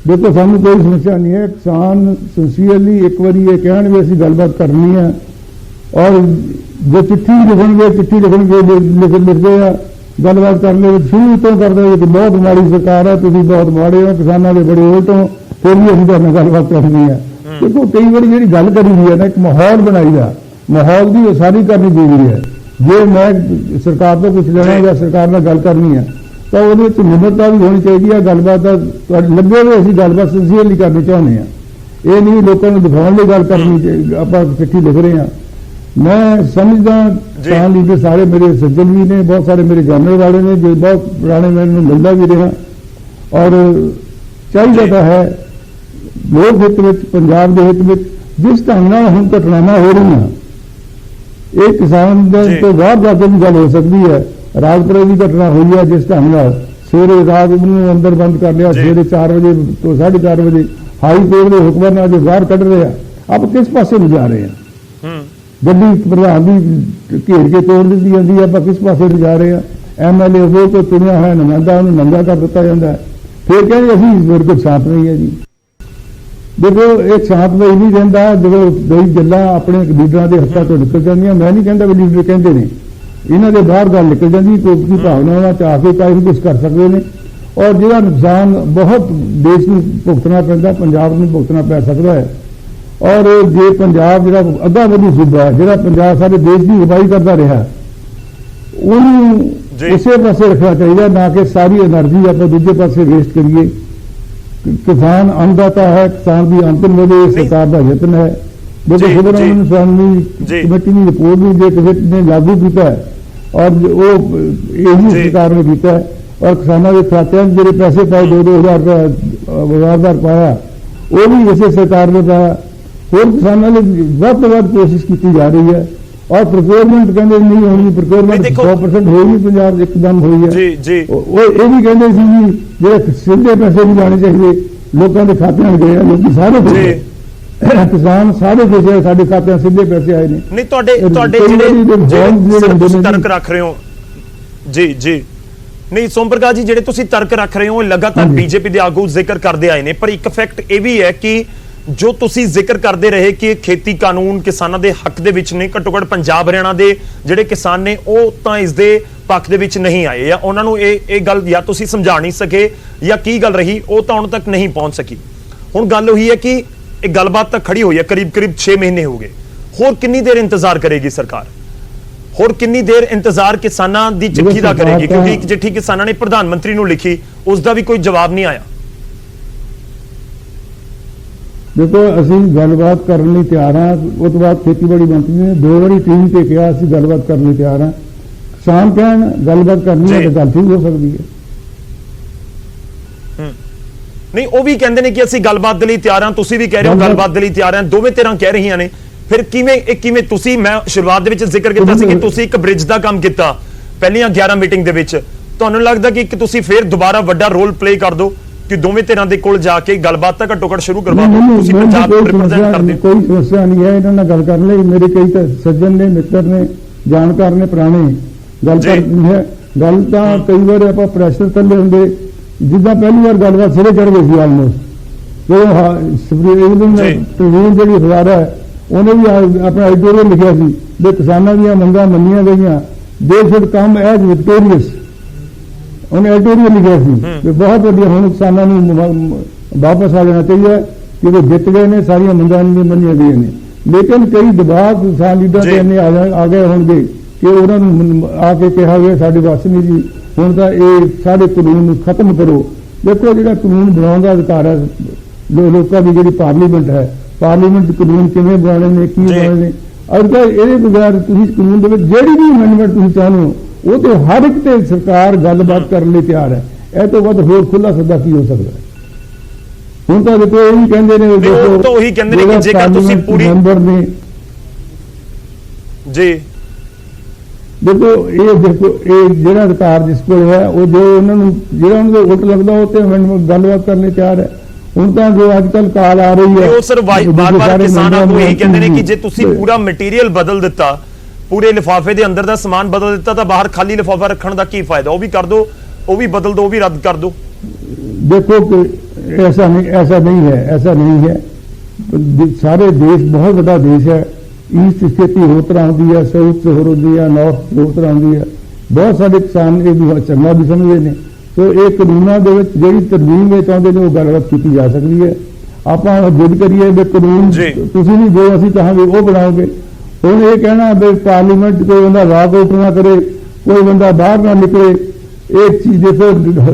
ਦੇਖੋ ਸਾਨੂੰ ਕੋਈ ਸਮੱਸਿਆ ਨਹੀਂ ਹੈ, ਕਿਸਾਨ ਸਿੰਸੀਅਰਲੀ ਇੱਕ ਵਾਰੀ ਇਹ ਕਹਿਣ ਵੀ ਅਸੀਂ ਗੱਲਬਾਤ ਕਰਨੀ ਹੈ ਔਰ ਜੋ ਚਿੱਠੀ ਲਿਖਦੇ ਆ ਗੱਲਬਾਤ ਕਰਨ ਦੇ ਵਿੱਚ ਸ਼ੁਰੂ ਤੋਂ ਕਰਦੇ ਕਿ ਬਹੁਤ ਮਾੜੀ ਸਰਕਾਰ ਹੈ, ਤੁਸੀਂ ਬਹੁਤ ਮਾੜੇ ਹੋ, ਕਿਸਾਨਾਂ ਦੇ ਬੜੇ ਉਲਟ ਹੋ, ਫਿਰ ਵੀ ਅਸੀਂ ਤੁਹਾਡੇ ਨਾਲ ਗੱਲਬਾਤ ਕਰਨੀ ਹੈ। ਦੇਖੋ ਕਈ ਵਾਰੀ ਜਿਹੜੀ ਗੱਲ ਕਰੀ ਦੀ ਹੈ ਨਾ, ਇੱਕ ਮਾਹੌਲ ਬਣਾਈਦਾ, ਮਾਹੌਲ ਦੀ ਉਸਾਰੀ ਕਰਨੀ ਜ਼ਰੂਰੀ ਹੈ। ਜੇ ਮੈਂ ਸਰਕਾਰ ਤੋਂ ਕੁਝ ਲੈਣਾ ਜਾਂ ਸਰਕਾਰ ਨਾਲ ਗੱਲ ਕਰਨੀ ਹੈ ਤਾਂ ਉਹਦੇ ਵਿੱਚ ਨਿਮਰਤਾ ਵੀ ਹੋਣੀ ਚਾਹੀਦੀ ਹੈ। ਗੱਲਬਾਤ ਦਾ ਲੱਗੇ ਹੋਏ ਅਸੀਂ ਗੱਲਬਾਤ ਸਿੰਸੀਅਰਲੀ ਕਰਨੀ ਚਾਹੁੰਦੇ ਹਾਂ, ਇਹ ਨਹੀਂ ਲੋਕਾਂ ਨੂੰ ਦਿਖਾਉਣ ਲਈ ਗੱਲ ਕਰਨੀ। ਆਪਾਂ ਚਿੱਠੀ ਲਿਖ ਰਹੇ ਹਾਂ, ਮੈਂ ਸਮਝਦਾ ਕਿਸਾਨ ਲੀਡਰ ਸਾਰੇ ਮੇਰੇ ਸੱਜਣ ਵੀ ਨੇ, ਬਹੁਤ ਸਾਰੇ ਮੇਰੇ ਜਾਣਨ ਵਾਲੇ ਨੇ ਜੋ ਬਹੁਤ ਪੁਰਾਣੇ ਮੈਨੂੰ ਮਿਲਦਾ ਵੀ ਰਿਹਾ। ਔਰ ਚਾਹੀਦਾ ਤਾਂ ਹੈ ਲੋਕ ਹਿੱਤ ਵਿੱਚ, ਪੰਜਾਬ ਦੇ ਹਿੱਤ ਵਿੱਚ ਜਿਸ ਢੰਗ ਨਾਲ ਹੁਣ ਘਟਨਾਵਾਂ ਹੋ ਰਹੀਆਂ, ਇਹ ਕਿਸਾਨ ਦੇ ਤੋਂ ਬਾਹਰ ਜਾ ਕੇ ਵੀ ਗੱਲ ਹੋ ਸਕਦੀ ਹੈ। ਰਾਜਪੁਰੇ ਦੀ ਘਟਨਾ ਹੋਈ ਹੈ ਜਿਸ ਢੰਗ ਨਾਲ ਸਵੇਰੇ ਰਾਤ ਨੂੰ ਅੰਦਰ ਬੰਦ ਕਰ ਲਿਆ, ਸਵੇਰੇ 4 ਵਜੇ ਤੋਂ 4:30 ਵਜੇ ਹਾਈ ਕੋਰਟ ਦੇ ਹੁਕਮਾਂ ਨਾਲ ਜੋ ਬਾਹਰ ਕੱਢ ਰਹੇ ਆ। ਆਪ ਕਿਸ ਪਾਸੇ ਨੂੰ ਜਾ ਰਹੇ ਆ? ਗੱਡੀ ਪ੍ਰਧਾਨ ਦੀ ਘੇਰ ਕੇ ਤੋੜ ਦਿੱਤੀ ਜਾਂਦੀ ਹੈ, ਆਪਾਂ ਕਿਸ ਪਾਸੇ ਨੂੰ ਜਾ ਰਹੇ ਆ? MLA ਉਹ ਤੋਂ ਚੁਣਿਆ ਹੋਇਆ ਨੁਮਾਇੰਦਾ ਉਹਨੂੰ ਨੰਗਾ ਕਰ ਦਿੱਤਾ ਜਾਂਦਾ, ਫਿਰ ਕਹਿੰਦੇ ਅਸੀਂ ਮੇਰੇ ਕੋਲ ਸ਼ਾਂਤ ਨਹੀਂ ਹੈ ਜੀ। ਦੇਖੋ ਇਹ ਸ਼ਾਂਤਮਈ ਨਹੀਂ ਰਹਿੰਦਾ ਜਦੋਂ ਕਈ ਗੱਲਾਂ ਆਪਣੇ ਲੀਡਰਾਂ ਦੇ ਹੱਥਾਂ ਤੋਂ ਨਿਕਲ ਜਾਂਦੀਆਂ। ਮੈਂ ਨਹੀਂ ਕਹਿੰਦਾ ਵੀ ਲੀਡਰ ਕਹਿੰਦੇ ਨੇ, ਇਹਨਾਂ ਦੇ ਬਾਹਰ ਗੱਲ ਨਿਕਲ ਜਾਂਦੀ, ਕੋਈ ਭਾਵਨਾਵਾਂ ਚ ਆ ਕੇ ਕਾਇਮ ਕੁਝ ਕਰ ਸਕਦੇ ਨੇ। ਔਰ ਜਿਹੜਾ ਨੁਕਸਾਨ ਬਹੁਤ ਦੇਸ਼ ਨੂੰ ਭੁਗਤਣਾ ਪੈਂਦਾ, ਪੰਜਾਬ ਨੂੰ ਭੁਗਤਣਾ ਪੈ ਸਕਦਾ ਹੈ। ਔਰ ਜੇ ਪੰਜਾਬ ਜਿਹੜਾ ਅੱਧਾ ਵਧੂ ਸੂਬਾ ਹੈ, ਜਿਹੜਾ ਪੰਜਾਬ ਸਾਡੇ ਦੇਸ਼ ਦੀ ਅਗਵਾਈ ਕਰਦਾ ਰਿਹਾ, ਉਹਨੂੰ ਉਸੇ ਪਾਸੇ ਰੱਖਣਾ ਚਾਹੀਦਾ, ਨਾ ਕਿ ਸਾਰੀ એનર્ਜੀ ਆਪਾਂ ਦੂਜੇ ਪਾਸੇ ਵੇਸਟ ਕਰੀਏ। ਕਿਸਾਨ ਅੰਨਦਾਤਾ ਹੈ, ਕਿਸਾਨ ਦੀ ਆਮਦਨ ਵਧੇ, ਸਰਕਾਰ ਦਾ ਯਤਨ ਹੈ। ਦੇਖੋ ਸੁਬਰਾਮਨ ਸਵਾਮੀ ਕਮੇਟੀ ਦੀ ਰਿਪੋਰਟ ਵੀ ਜੇ ਕਿਸੇ ਨੇ ਲਾਗੂ ਕੀਤਾ ਹੈ ਔਰ ਉਹ ਇਹੀ ਸਰਕਾਰ ਨੇ ਕੀਤਾ ਹੈ, ਔਰ ਕਿਸਾਨਾਂ ਦੇ ਖਾਤਿਆਂ 'ਚ ਜਿਹੜੇ ਪੈਸੇ ਪਾਏ 2-2 ਹਜ਼ਾਰ ਰੁਪਏ ਪਾਇਆ, ਉਹ ਵੀ ਇਸੇ ਸਰਕਾਰ ਨੇ ਪਾਇਆ। ਹੋਰ ਕਿਸਾਨਾਂ ਲਈ ਵੱਧ ਤੋਂ ਵੱਧ ਕੋਸ਼ਿਸ਼ ਕੀਤੀ ਜਾ ਰਹੀ ਹੈ और प्रोक्योरमेंट कहते नहीं होनी, प्रोक्योरमेंट देखो- 100% होई नहीं, पंजाब एकदम होई है। जी जी ਉਹ ਇਹ ਵੀ ਕਹਿੰਦੇ ਸੀ ਵੀ ਜਿਹੜੇ ਸਿੱਧੇ ਪੈਸੇ ਨਹੀਂ ਜਾਣੇ ਚਾਹੀਦੇ, ਲੋਕਾਂ ਦੇ ਖਾਤਿਆਂ 'ਚ ਗਏ ਆ, ਲੋਕੀ ਸਾਰੇ ਖੁਸ਼ ਜੀ। ਹੈ, ਕਿਸਾਨ ਸਾਰੇ ਖੁਸ਼ ਹੈ, ਸਾਡੇ ਖਾਤਿਆਂ 'ਚ ਸਿੱਧੇ ਪੈਸੇ ਆਏ ਨੇ। ਨਹੀਂ ਤੁਹਾਡੇ ਇਹ ਤੁਹਾਡੇ ਕਈ ਵਾਰੀ ਜਿਹੜੇ ਜਿਹੜੇ ਜਿਹੜੇ bonds ਜਿਹੜੇ ਹੁੰਦੇ ਤੁਸੀਂ ਨੇ ਤਰਕ ਰੱਖ ਰਹੇ ਹੋ ਜੀ ਜੀ ਨਹੀਂ ਸੋਮ ਪ੍ਰਕਾਸ਼ ਜੀ, ਜਿਹੜੇ ਤੁਸੀਂ ਤਰਕ ਰੱਖ ਰਹੇ ਹੋ ਲਗਾਤਾਰ ਹਾਂਜੀ। ਬੀਜੇਪੀ ਦੇ ਆਗੂ ਜ਼ਿਕਰ ਕਰਦੇ ਆਏ ਨੇ, ਪਰ ਇੱਕ ਫੈਕਟ ਇਹ ਵੀ ਹੈ ਕਿ ਜੋ ਤੁਸੀਂ ਜ਼ਿਕਰ ਕਰਦੇ ਰਹੇ ਕਿ ਖੇਤੀ ਕਾਨੂੰਨ ਕਿਸਾਨਾਂ ਦੇ ਹੱਕ ਦੇ ਵਿੱਚ ਨੇ, ਘੱਟੋ ਘੱਟ ਪੰਜਾਬ ਹਰਿਆਣਾ ਦੇ ਜਿਹੜੇ ਕਿਸਾਨ ਨੇ ਉਹ ਤਾਂ ਇਸ ਦੇ ਪੱਖ ਦੇ ਵਿੱਚ ਨਹੀਂ ਆਏ, ਜਾਂ ਉਹਨਾਂ ਨੂੰ ਇਹ ਗੱਲ ਜਾਂ ਤੁਸੀਂ ਸਮਝਾ ਨਹੀਂ ਸਕੇ ਜਾਂ ਕੀ ਗੱਲ ਰਹੀ, ਉਹ ਤਾਂ ਹੁਣ ਤੱਕ ਨਹੀਂ ਪਹੁੰਚ ਸਕੀ। ਹੁਣ ਗੱਲ ਉਹੀ ਹੈ ਕਿ ਇਹ ਗੱਲਬਾਤ ਤਾਂ ਖੜੀ ਹੋਈ ਹੈ, ਕਰੀਬ 6 ਮਹੀਨੇ ਹੋ ਗਏ, ਹੋਰ ਕਿੰਨੀ ਦੇਰ ਇੰਤਜ਼ਾਰ ਕਰੇਗੀ ਸਰਕਾਰ? ਹੋਰ ਕਿੰਨੀ ਦੇਰ ਇੰਤਜ਼ਾਰ ਕਿਸਾਨਾਂ ਦੀ ਚਿੱਠੀ ਦਾ ਕਰੇਗੀ? ਕਿਉਂਕਿ ਇੱਕ ਚਿੱਠੀ ਕਿਸਾਨਾਂ ਨੇ ਪ੍ਰਧਾਨ ਮੰਤਰੀ ਨੂੰ ਲਿਖੀ, ਉਸ ਦਾ ਵੀ ਕੋਈ ਜਵਾਬ ਨਹੀਂ ਆਇਆ। ਦੇਖੋ ਅਸੀਂ ਗੱਲਬਾਤ ਕਰਨ ਲਈ ਤਿਆਰ ਹਾਂ। ਉਸ ਤੋਂ ਬਾਅਦ ਖੇਤੀਬਾੜੀ ਮੰਤਰੀ ਨੇ 2 ਵਾਰੀ ਟੀਮ ਤੇ ਕਿਹਾ ਅਸੀਂ ਗੱਲਬਾਤ ਕਰਨ ਲਈ ਤਿਆਰ ਹਾਂ। ਕਿਸਾਨ ਕਹਿਣ ਗੱਲਬਾਤ ਕਰਨੀ ਹੈ ਤਾਂ ਗੱਲ ਠੀਕ ਹੋ ਸਕਦੀ ਹੈ। ਨਹੀਂ ਉਹ ਵੀ ਕਹਿੰਦੇ ਨੇ ਕਿ ਅਸੀਂ ਗੱਲਬਾਤ ਦੇ ਲਈ ਤਿਆਰ ਹਾਂ, ਤੁਸੀਂ ਵੀ ਕਹਿ ਰਹੇ ਹੋ ਗੱਲਬਾਤ ਦੇ ਲਈ ਤਿਆਰ ਹਾਂ, ਦੋਵੇਂ ਧਿਰਾਂ ਕਹਿ ਰਹੀਆਂ ਨੇ। ਫਿਰ ਕਿਵੇਂ ਤੁਸੀਂ, ਮੈਂ ਸ਼ੁਰੂਆਤ ਦੇ ਵਿੱਚ ਜ਼ਿਕਰ ਕੀਤਾ ਸੀ ਕਿ ਤੁਸੀਂ ਇੱਕ ਬ੍ਰਿਜ ਦਾ ਕੰਮ ਕੀਤਾ ਪਹਿਲੀਆਂ 11 ਮੀਟਿੰਗ ਦੇ ਵਿੱਚ, ਤੁਹਾਨੂੰ ਲੱਗਦਾ ਕਿ ਤੁਸੀਂ ਫਿਰ ਦੁਬਾਰਾ ਵੱਡਾ ਰੋਲ ਪਲੇ ਕਰ ਦਿਓ ਕਿ ਦੋਵੇਂ ਧਿਰਾਂ ਦੇ ਕੋਲ ਜਾ ਕੇ ਗੱਲਬਾਤ ਤਾਂ ਘੱਟੋ ਘੱਟ ਸ਼ੁਰੂ ਕਰਵਾ ਦਿਓ? ਤੁਸੀਂ ਪੰਜਾਬ ਨੂੰ ਰਿਪਰੈਜ਼ੈਂਟ ਕਰਦੇ ਹੋ। ਕੋਈ ਸਮੱਸਿਆ ਨਹੀਂ ਹੈ ਇਹਨਾਂ ਨਾਲ ਗੱਲ ਕਰਨ ਲਈ। ਮੇਰੇ ਕਈ ਤਾਂ ਸੱਜਣ ਨੇ, ਮਿੱਤਰ ਨੇ, ਜਾਣਕਾਰ ਨੇ, ਪੁਰਾਣੇ ਗੱਲ ਕਰਨੀ ਹੈ। ਗੱਲ ਤਾਂ ਕਈ ਵਾਰ ਆਪਾਂ ਪ੍ਰੈਸ਼ਰ ਥੱਲੇ ਹੁੰਦੇ, ਜਿੱਦਾਂ ਪਹਿਲੀ ਵਾਰ ਗੱਲਬਾਤ ਸਿਰੇ ਚੜ ਗਈ ਸੀ ਆਲਮੋਸਟ, ਜਦੋਂ ਸੁਪਰੀਮ ਟ੍ਰਿਬਿਊਨ ਜਿਹੜੀ ਅਖਬਾਰ ਹੈ ਉਹਨੇ ਵੀ ਆਪਣਾ ਐਡੀਟੋਰੀਅਲ ਲਿਖਿਆ ਸੀ ਵੀ ਕਿਸਾਨਾਂ ਦੀਆਂ ਮੰਗਾਂ ਮੰਨੀਆਂ ਗਈਆਂ, ਦੇ ਸ਼ੁੱਡ ਕਮ ਐਜ਼ ਵਿਕਟੋਰੀਅਸ। ਉਹਨੇ ਐਡੀਟੋਰੀਅਲ ਲਿਖਿਆ ਸੀ ਵੀ ਬਹੁਤ ਵਧੀਆ, ਹੁਣ ਕਿਸਾਨਾਂ ਨੂੰ ਵਾਪਸ ਆ ਜਾਣਾ ਚਾਹੀਦਾ ਕਿ ਉਹ ਜਿੱਤ ਗਏ ਨੇ, ਸਾਰੀਆਂ ਮੰਗਾਂ ਨਹੀਂ ਮੰਨੀਆਂ ਗਈਆਂ ਨੇ। ਲੇਕਿਨ ਕਈ ਦਬਾਅ ਕਿਸਾਨ ਲੀਡਰ ਤੇ ਇੰਨੇ ਆ ਗਏ ਹੋਣਗੇ ਕਿ ਉਹਨਾਂ ਨੂੰ ਆ ਕੇ ਕਿਹਾ ਗਿਆ ਸਾਡੇ ਵੱਸ ਨਹੀਂ ਜੀ, ਹੁਣ ਤਾਂ ਇਹ ਸਾਡੇ ਕਾਨੂੰਨ ਨੂੰ ਖਤਮ ਕਰੋ। ਦੇਖੋ ਜਿਹੜਾ ਕਾਨੂੰਨ ਬਣਾਉਣ ਦਾ ਅਧਿਕਾਰ ਹੈ ਲੋਕਾਂ ਦੀ, ਜਿਹੜੀ ਪਾਰਲੀਮੈਂਟ ਹੈ, ਪਾਰਲੀਮੈਂਟ ਕਾਨੂੰਨ ਕਿਵੇਂ ਬਣਾਉਣੇ ਨੇ, ਕੀ ਬਣਾਉਣੇ ਨੇ, ਅੱਜ ਕੱਲ੍ਹ ਇਹਦੇ ਬਗੈਰ ਤੁਸੀਂ ਕਾਨੂੰਨ ਦੇ ਵਿੱਚ ਜਿਹੜੀ ਵੀ ਅਮੈਂਡਮੈਂਟ ਤੁਸੀਂ ਚਾਹੁੰਦੇ ਹੋ ਉਹ ਤੇ ਹਰ ਇੱਕ ਤੇ ਸਰਕਾਰ ਗੱਲਬਾਤ ਕਰਨ ਲਈ ਤਿਆਰ ਹੈ। ਇਹ ਤੋਂ ਵੱਧ ਹੋਰ ਖੁੱਲਾ ਸੱਦਾ ਕੀ ਹੋ ਸਕਦਾ? ਹੁਣ ਤਾਂ ਦੇਖੋ ਇਹ ਵੀ ਕਹਿੰਦੇ ਨੇ, ਉਹ ਤਾਂ ਉਹੀ ਕਹਿੰਦੇ ਨੇ ਕਿ ਜੇਕਰ ਤੁਸੀਂ ਪੂਰੀ ਮੈਂਬਰ ਨੇ ਜੀ ਦੇਖੋ ਇਹ ਜਿਹੜਾ ਅਧਿਕਾਰ ਜਿਸ ਕੋਲ ਹੈ, ਉਹ ਜੋ ਉਹਨਾਂ ਨੂੰ ਜਿਹੜਾ ਉਹਨਾਂ ਦੇ ਵੋਟ ਲੱਗਦਾ ਉਹ ਤੇ ਅਮੈਂਡਮੈਂਟ ਗੱਲਬਾਤ ਕਰਨ ਲਈ ਤਿਆਰ ਹੈ। ਹੁਣ ਤਾਂ ਜੋ ਅੱਜ ਕੱਲ ਕਾਲ ਆ ਰਹੀ ਹੈ, ਉਹ ਸਰ ਬਾਰ-ਬਾਰ ਕਿਸਾਨਾਂ ਨੂੰ ਇਹੀ ਕਹਿੰਦੇ ਨੇ ਕਿ ਜੇ ਤੁਸੀਂ ਪੂਰਾ ਮਟੀਰੀਅਲ ਬਦਲ ਦਿੱਤਾ, ਪੂਰੇ ਲਿਫਾਫੇ ਦੇ ਅੰਦਰ ਦਾ ਸਮਾਨ ਬਦਲ ਦਿੱਤਾ, ਤਾਂ ਬਾਹਰ ਖਾਲੀ ਲਿਫਾਫਾ ਰੱਖਣ ਦਾ ਕੀ ਫਾਇਦਾ? ਉਹ ਵੀ ਕਰ ਦਿਓ, ਉਹ ਵੀ ਬਦਲ ਦਿਓ, ਉਹ ਵੀ ਰੱਦ ਕਰ ਦਿਓ। देखो कि ऐसा नहीं है। सारे देश बहुत बड़ा देश है। ईस्ट स्थिति हो तरह होती है, साउथ से हो रही है, नॉर्थ हो तरह होती है। बहुत सारे किसान ये भी चंगा भी समझते हैं। तो ये कानूनों के जी तरमीम ये चाहते हैं वो गलबात की जा सकती है। आप जिद करिए भी कानून तुम भी जो असी कहांगे वो बनाओगे। हम ये कहना भी पार्लीमेंट कोई बंदा वॉकआउट ना करे, कोई बंदा बाहर ना निकले। एक चीज देखो,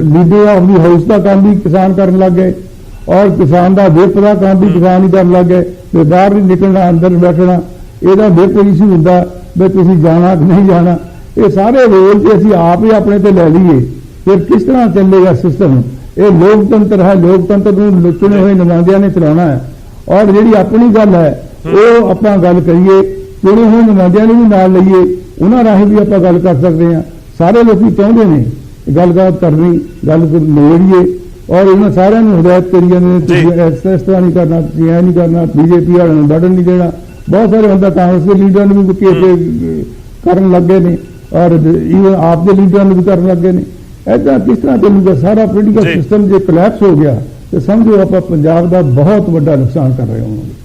लीडर ऑफ दी हाउस का काम भी किसान करने लग गए और किसान का विप का काम भी किसान ही करने लग गए। तो बाहर नहीं निकलना, अंदर बैठना, यदा विप इशू होंगे भी तुम जाना कि नहीं जाना। ये सारे रोल तो असी आप ही अपने ते ले लीए, फिर किस तरह चलेगा सिस्टम? ये लोकतंत्र है, लोकतंत्र को चुने हुए नुमाइंदियां ने चलाना है। और जी अपनी गल है वो आप गल करिए, चुने हुए नुमाइंदियां ने भी नाल लईए, उन्होंने राही भी आप गल कर सकते हैं। सारे लोग चाहते हैं गलबात करनी, गल नवेड़िए और इन्होंने सारे हिदायत करी जाते इस तरह नहीं करना, ऐ नहीं करना, बीजेपी वाले बढ़न नहीं देना। बहुत सारे बंदा कांग्रेस के लीडर ने भी करन लग गए ने और ईवन आप के लीडर ने भी करन लग गए ने। ऐसा किस तरह चलूगा? सारा पोलिटिकल सिस्टम जो कोलैप्स हो गया तो समझो आप पंजाब का बहुत बड़ा नुकसान कर रहे होंगे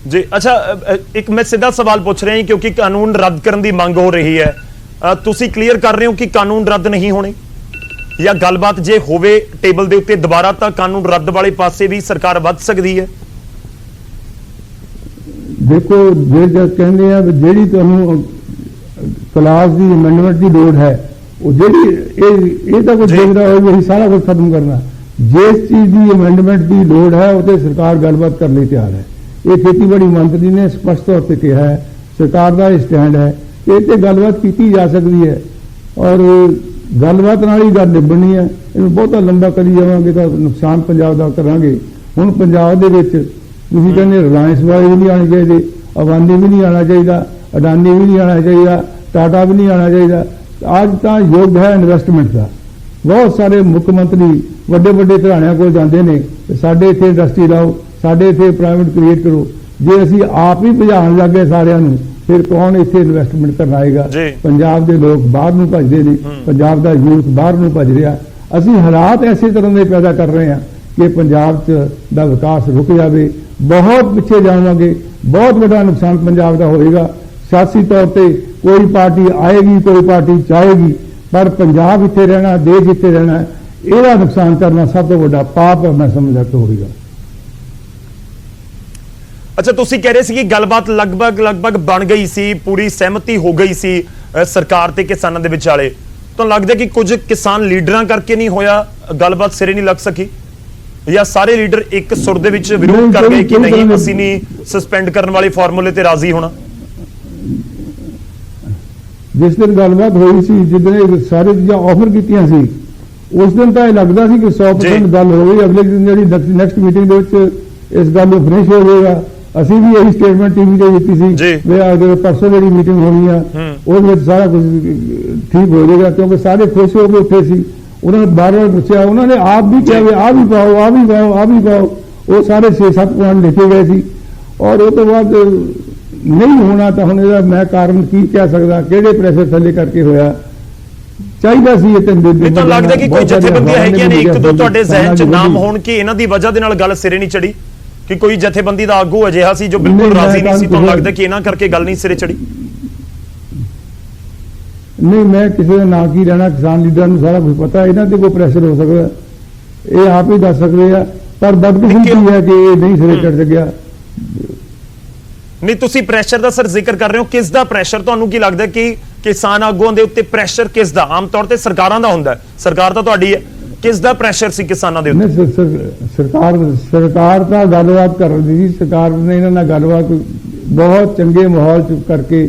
जी। अच्छा, एक मैं सीधा सवाल पूछ रहे हैं क्योंकि कानून रद्द करने की मांग हो रही है, ਤੁਸੀਂ ਕਲੀਅਰ ਕਰ ਰਹੇ ਹੋ ਕਿ ਕਾਨੂੰਨ ਰੱਦ ਨਹੀਂ ਹੋਣੇ, ਜਾਂ ਗੱਲਬਾਤ ਜੇ ਹੋਵੇ ਟੇਬਲ ਦੇ ਉੱਤੇ ਦੁਬਾਰਾ ਤਾਂ ਕਾਨੂੰਨ ਰੱਦ ਵਾਲੇ ਪਾਸੇ ਵੀ ਸਰਕਾਰ ਵੱਧ ਸਕਦੀ ਹੈ? ਦੇਖੋ ਜੇ ਕਹਿੰਦੇ ਆ ਜਿਹੜੀ ਤੁਹਾਨੂੰ ਕਲਾਸ ਦੀ ਅਮੈਂਡਮੈਂਟ ਦੀ ਲੋੜ ਹੈ, ਉਹ ਜਿਹੜੀ ਇਹ ਤਾਂ ਕੁਝ ਦੇਖਦਾ ਹੋਵੇ ਅਸੀਂ ਸਾਰਾ ਕੁਝ ਖਤਮ ਕਰਨਾ। ਜਿਸ ਚੀਜ਼ ਦੀ ਅਮੈਂਡਮੈਂਟ ਦੀ ਲੋੜ ਹੈ ਉਹ ਤੇ ਸਰਕਾਰ ਗੱਲਬਾਤ ਕਰਨ ਲਈ ਤਿਆਰ ਹੈ। ਇਹ ਖੇਤੀਬਾੜੀ ਮੰਤਰੀ ਨੇ ਸਪਸ਼ਟ ਤੌਰ ਤੇ ਕਿਹਾ ਹੈ, ਸਰਕਾਰ ਦਾ ਇਹ ਸਟੈਂਡ ਹੈ। ਇਹ ਗੱਲਬਾਤ ਕੀਤੀ ਜਾ ਸਕਦੀ ਹੈ ਔਰ ਗੱਲਬਾਤ ਨਾਲ ਹੀ ਗੱਲ ਨਿਭਣੀ ਹੈ। ਇਹਨੂੰ ਬਹੁਤਾ ਲੰਬਾ ਕਰੀ ਜਾਵਾਂਗੇ ਤਾਂ ਨੁਕਸਾਨ ਪੰਜਾਬ ਦਾ ਕਰਾਂਗੇ। ਹੁਣ ਪੰਜਾਬ ਦੇ ਵਿੱਚ ਤੁਸੀਂ ਕਹਿੰਦੇ ਰਿਲਾਇੰਸ ਵਾਲੇ ਵੀ ਨਹੀਂ ਆਉਣੇ ਚਾਹੀਦੇ, ਅਵਾਨੀ ਵੀ ਨਹੀਂ ਆਉਣਾ ਚਾਹੀਦਾ, ਅਡਾਨੀ ਵੀ ਨਹੀਂ ਆਉਣਾ ਚਾਹੀਦਾ, ਟਾਟਾ भी नहीं आना चाहिए। ਅੱਜ ਤਾਂ ਯੁੱਗ ਹੈ ਇਨਵੈਸਟਮੈਂਟ ਦਾ। ਬਹੁਤ ਸਾਰੇ ਮੁੱਖ ਮੰਤਰੀ ਵੱਡੇ ਵੱਡੇ ਘਰਾਣਿਆਂ ਕੋਲ ਜਾਂਦੇ ਨੇ, ਸਾਡੇ ਇੱਥੇ ਇੰਡਸਟਰੀ ਲਾਓ, ਸਾਡੇ ਇੱਥੇ ਪ੍ਰਾਈਵੇਟ ਕ੍ਰੀਏਟ ਕਰੋ। ਜੇ ਅਸੀਂ ਆਪ ਹੀ ਭਜਾਉਣ ਲੱਗੇ ਸਾਰਿਆਂ ਨੂੰ, ਫਿਰ ਕੌਣ ਇੱਥੇ ਇਨਵੈਸਟਮੈਂਟ ਕਰਨ ਆਏਗਾ? ਪੰਜਾਬ ਦੇ ਲੋਕ ਬਾਹਰ ਨੂੰ ਭੱਜਦੇ ਨੇ, ਪੰਜਾਬ ਦਾ ਯੂਥ ਬਾਹਰ ਨੂੰ ਭੱਜ ਰਿਹਾ। ਅਸੀਂ ਹਾਲਾਤ ਐਸੇ ਤਰ੍ਹਾਂ ਦੇ ਪੈਦਾ ਕਰ ਰਹੇ ਹਾਂ ਕਿ ਪੰਜਾਬ 'ਚ ਦਾ ਵਿਕਾਸ ਰੁਕ ਜਾਵੇ, ਬਹੁਤ ਪਿੱਛੇ ਜਾਵਾਂਗੇ, ਬਹੁਤ ਵੱਡਾ ਨੁਕਸਾਨ ਪੰਜਾਬ ਦਾ ਹੋਏਗਾ। ਸਿਆਸੀ ਤੌਰ ਤੇ ਕੋਈ ਪਾਰਟੀ ਆਏਗੀ, ਕੋਈ ਪਾਰਟੀ ਚਾਹੇਗੀ, ਪਰ ਪੰਜਾਬ ਇੱਥੇ ਰਹਿਣਾ, ਦੇਸ਼ ਇੱਥੇ ਰਹਿਣਾ, ਇਹਦਾ ਨੁਕਸਾਨ ਕਰਨਾ ਸਭ ਤੋਂ ਵੱਡਾ ਪਾਪ ਮੈਂ ਸਮਝਦਾ ਕਿ ਹੋਵੇਗਾ। ਅੱਛਾ, ਤੁਸੀਂ ਕਹਿ ਰਹੇ ਸੀ ਕਿ ਗੱਲਬਾਤ ਲਗਭਗ ਬਣ ਗਈ ਸੀ, ਪੂਰੀ ਸਹਿਮਤੀ ਹੋ ਗਈ ਸੀ ਸਰਕਾਰ ਤੇ ਕਿਸਾਨਾਂ ਦੇ ਵਿਚਾਲੇ। ਤੁਹਾਨੂੰ ਲੱਗਦਾ ਕਿ ਕੁਝ ਕਿਸਾਨ ਲੀਡਰਾਂ ਕਰਕੇ ਨਹੀਂ ਹੋਇਆ, ਗੱਲਬਾਤ ਸਿਰੇ ਨਹੀਂ ਲੱਗ ਸਕੀ, ਜਾਂ ਸਾਰੇ ਲੀਡਰ ਇੱਕ ਸੁਰ ਦੇ ਵਿੱਚ ਵਿਰੋਧ ਕਰ ਗਏ ਕਿ ਨਹੀਂ, ਅਸੀਂ ਨਹੀਂ ਸਸਪੈਂਡ ਕਰਨ ਵਾਲੇ ਫਾਰਮੂਲੇ ਤੇ ਰਾਜ਼ੀ ਹੋਣਾ? ਜਿਸ ਦਿਨ ਗੱਲਬਾਤ ਹੋਈ ਸੀ, ਜਿੱਦਣ ਸਾਰੇ ਚੀਜ਼ਾਂ ਆਫਰ ਕੀਤੀਆਂ ਸੀ, ਉਸ ਦਿਨ ਤਾਂ ਇਹ ਲੱਗਦਾ ਸੀ ਕਿ 100% ਗੱਲ ਹੋ ਗਈ। ਅਗਲੇ ਦਿਨ ਜਿਹੜੀ ਨੈਕਸਟ ਮੀਟਿੰਗ ਦੇ ਵਿੱਚ ਇਸ ਗੱਲ ਨੂੰ ਫਿਨਿਸ਼ ਹੋ ਜਾਏਗਾ। ਅਸੀਂ ਵੀ ਇਹੀ ਸਟੇਟਮੈਂਟ ਟੀਵੀ ਤੇ ਦਿੱਤੀ ਸੀ ਵੀ ਅਗਰ ਪਰਸੋਂ ਜਿਹੜੀ ਮੀਟਿੰਗ ਹੋਣੀ ਆ ਉਹਦੇ ਵਿੱਚ ਸਾਰਾ ਕੁਝ ਠੀਕ ਹੋ ਜਾਏਗਾ, ਕਿਉਂਕਿ ਸਾਰੇ ਖੁਸ਼ ਹੋ ਕੇ ਉੱਠੇ ਸੀ। ਉਹਨਾਂ ਨੇ ਬਾਰ-ਬਾਰ ਪੁੱਛਿਆ, ਉਹਨਾਂ ਨੇ ਆਪ ਵੀ ਕਿਹਾ ਵੀ ਆਹ ਵੀ ਪਾਓ, ਆਹ ਵੀ ਪਾਓ, ਆਹ ਵੀ ਪਾਓ। ਉਹ ਸਾਰੇ 6-7 ਪੁਆਇੰਟ ਲਿਖੇ ਗਏ ਸੀ, ਔਰ ਉਹ ਤੋਂ ਬਾਅਦ ਨਹੀਂ ਹੋਣਾ ਤਾਂ ਹੁਣ ਇਹਦਾ ਮੈਂ ਕਾਰਨ ਕੀ ਕਹਿ ਸਕਦਾ, ਕਿਹੜੇ ਪ੍ਰੈਸ਼ਰ ਥੱਲੇ ਕਰਕੇ ਹੋਇਆ। ਚਾਹੀਦਾ ਸੀ ਇਹ ਤਿੰਨ ਦਿਨ। ਮੈਨੂੰ ਲੱਗਦਾ ਕਿ ਕੋਈ ਜਥੇਬੰਦੀਆਂ ਹੈਗੀਆਂ ਨੇ, ਇੱਕ ਦੋ ਤੁਹਾਡੇ ਜ਼ਿਹਨ 'ਚ ਨਾਮ ਹੋਣ ਕਿ ਇਹਨਾਂ ਦੀ ਵਜ੍ਹਾ ਦੇ ਨਾਲ ਗੱਲ ਸਿਰੇ ਨਹੀਂ ਚੜੀ, ਕਿ ਕੋਈ ਜਥੇਬੰਦੀ ਦਾ ਆਗੂ ਅਜਿਹਾ ਸੀ ਜੋ ਬਿਲਕੁਲ ਰਾਜ਼ੀ ਨਹੀਂ ਸੀ? ਤੁਹਾਨੂੰ ਲੱਗਦਾ ਕਿ ਇਹਨਾਂ ਕਰਕੇ ਗੱਲ ਨਹੀਂ ਸਿਰੇ ਚੜੀ? ਨਹੀਂ, ਮੈਂ ਕਿਸੇ ਦਾ ਨਾਂ ਕੀ ਲੈਣਾ, ਕਿਸਾਨ ਲੀਡਰਾਂ ਨੂੰ ਸਾਰਾ ਕੁਝ ਪਤਾ, ਇਹਨਾਂ ਤੇ ਕੋਈ ਪ੍ਰੈਸ਼ਰ ਹੋ ਸਕਦਾ, ਇਹ ਆਪ ਹੀ ਦੱਸ ਸਕਦੇ ਆ। ਪਰ ਬਦਕਿਸਮਤੀ ਹੈ ਕਿ ਇਹ ਨਹੀਂ ਸਿਰੇ ਚੜ ਸਕਿਆ। ਨਹੀਂ, ਤੁਸੀਂ ਪ੍ਰੈਸ਼ਰ ਦਾ ਸਰ ਜ਼ਿਕਰ ਕਰ ਰਹੇ ਹੋ, ਕਿਸ ਦਾ ਪ੍ਰੈਸ਼ਰ? ਤੁਹਾਨੂੰ ਕੀ ਲੱਗਦਾ ਕਿ ਕਿਸਾਨ ਆਗੂਆਂ ਦੇ ਉੱਤੇ ਪ੍ਰੈਸ਼ਰ ਕਿਸ ਦਾ? ਆਮ ਤੌਰ ਤੇ ਸਰਕਾਰਾਂ ਦਾ ਹੁੰਦਾ ਹੈ, ਸਰਕਾਰ ਤਾਂ ਤੁਹਾਡੀ ਹੈ, ਕਿਸ ਦਾ ਪ੍ਰੈਸ਼ਰ ਸੀ ਕਿਸਾਨਾਂ ਦੇ ਉੱਤੇ? ਸਰਕਾਰ ਤਾਂ ਗੱਲਬਾਤ ਕਰ ਰਹੀ ਸੀ, ਸਰਕਾਰ ਨੇ ਇਹਨਾਂ ਨਾਲ ਗੱਲਬਾਤ ਬਹੁਤ ਚੰਗੇ ਮਾਹੌਲ ਚ ਕਰਕੇ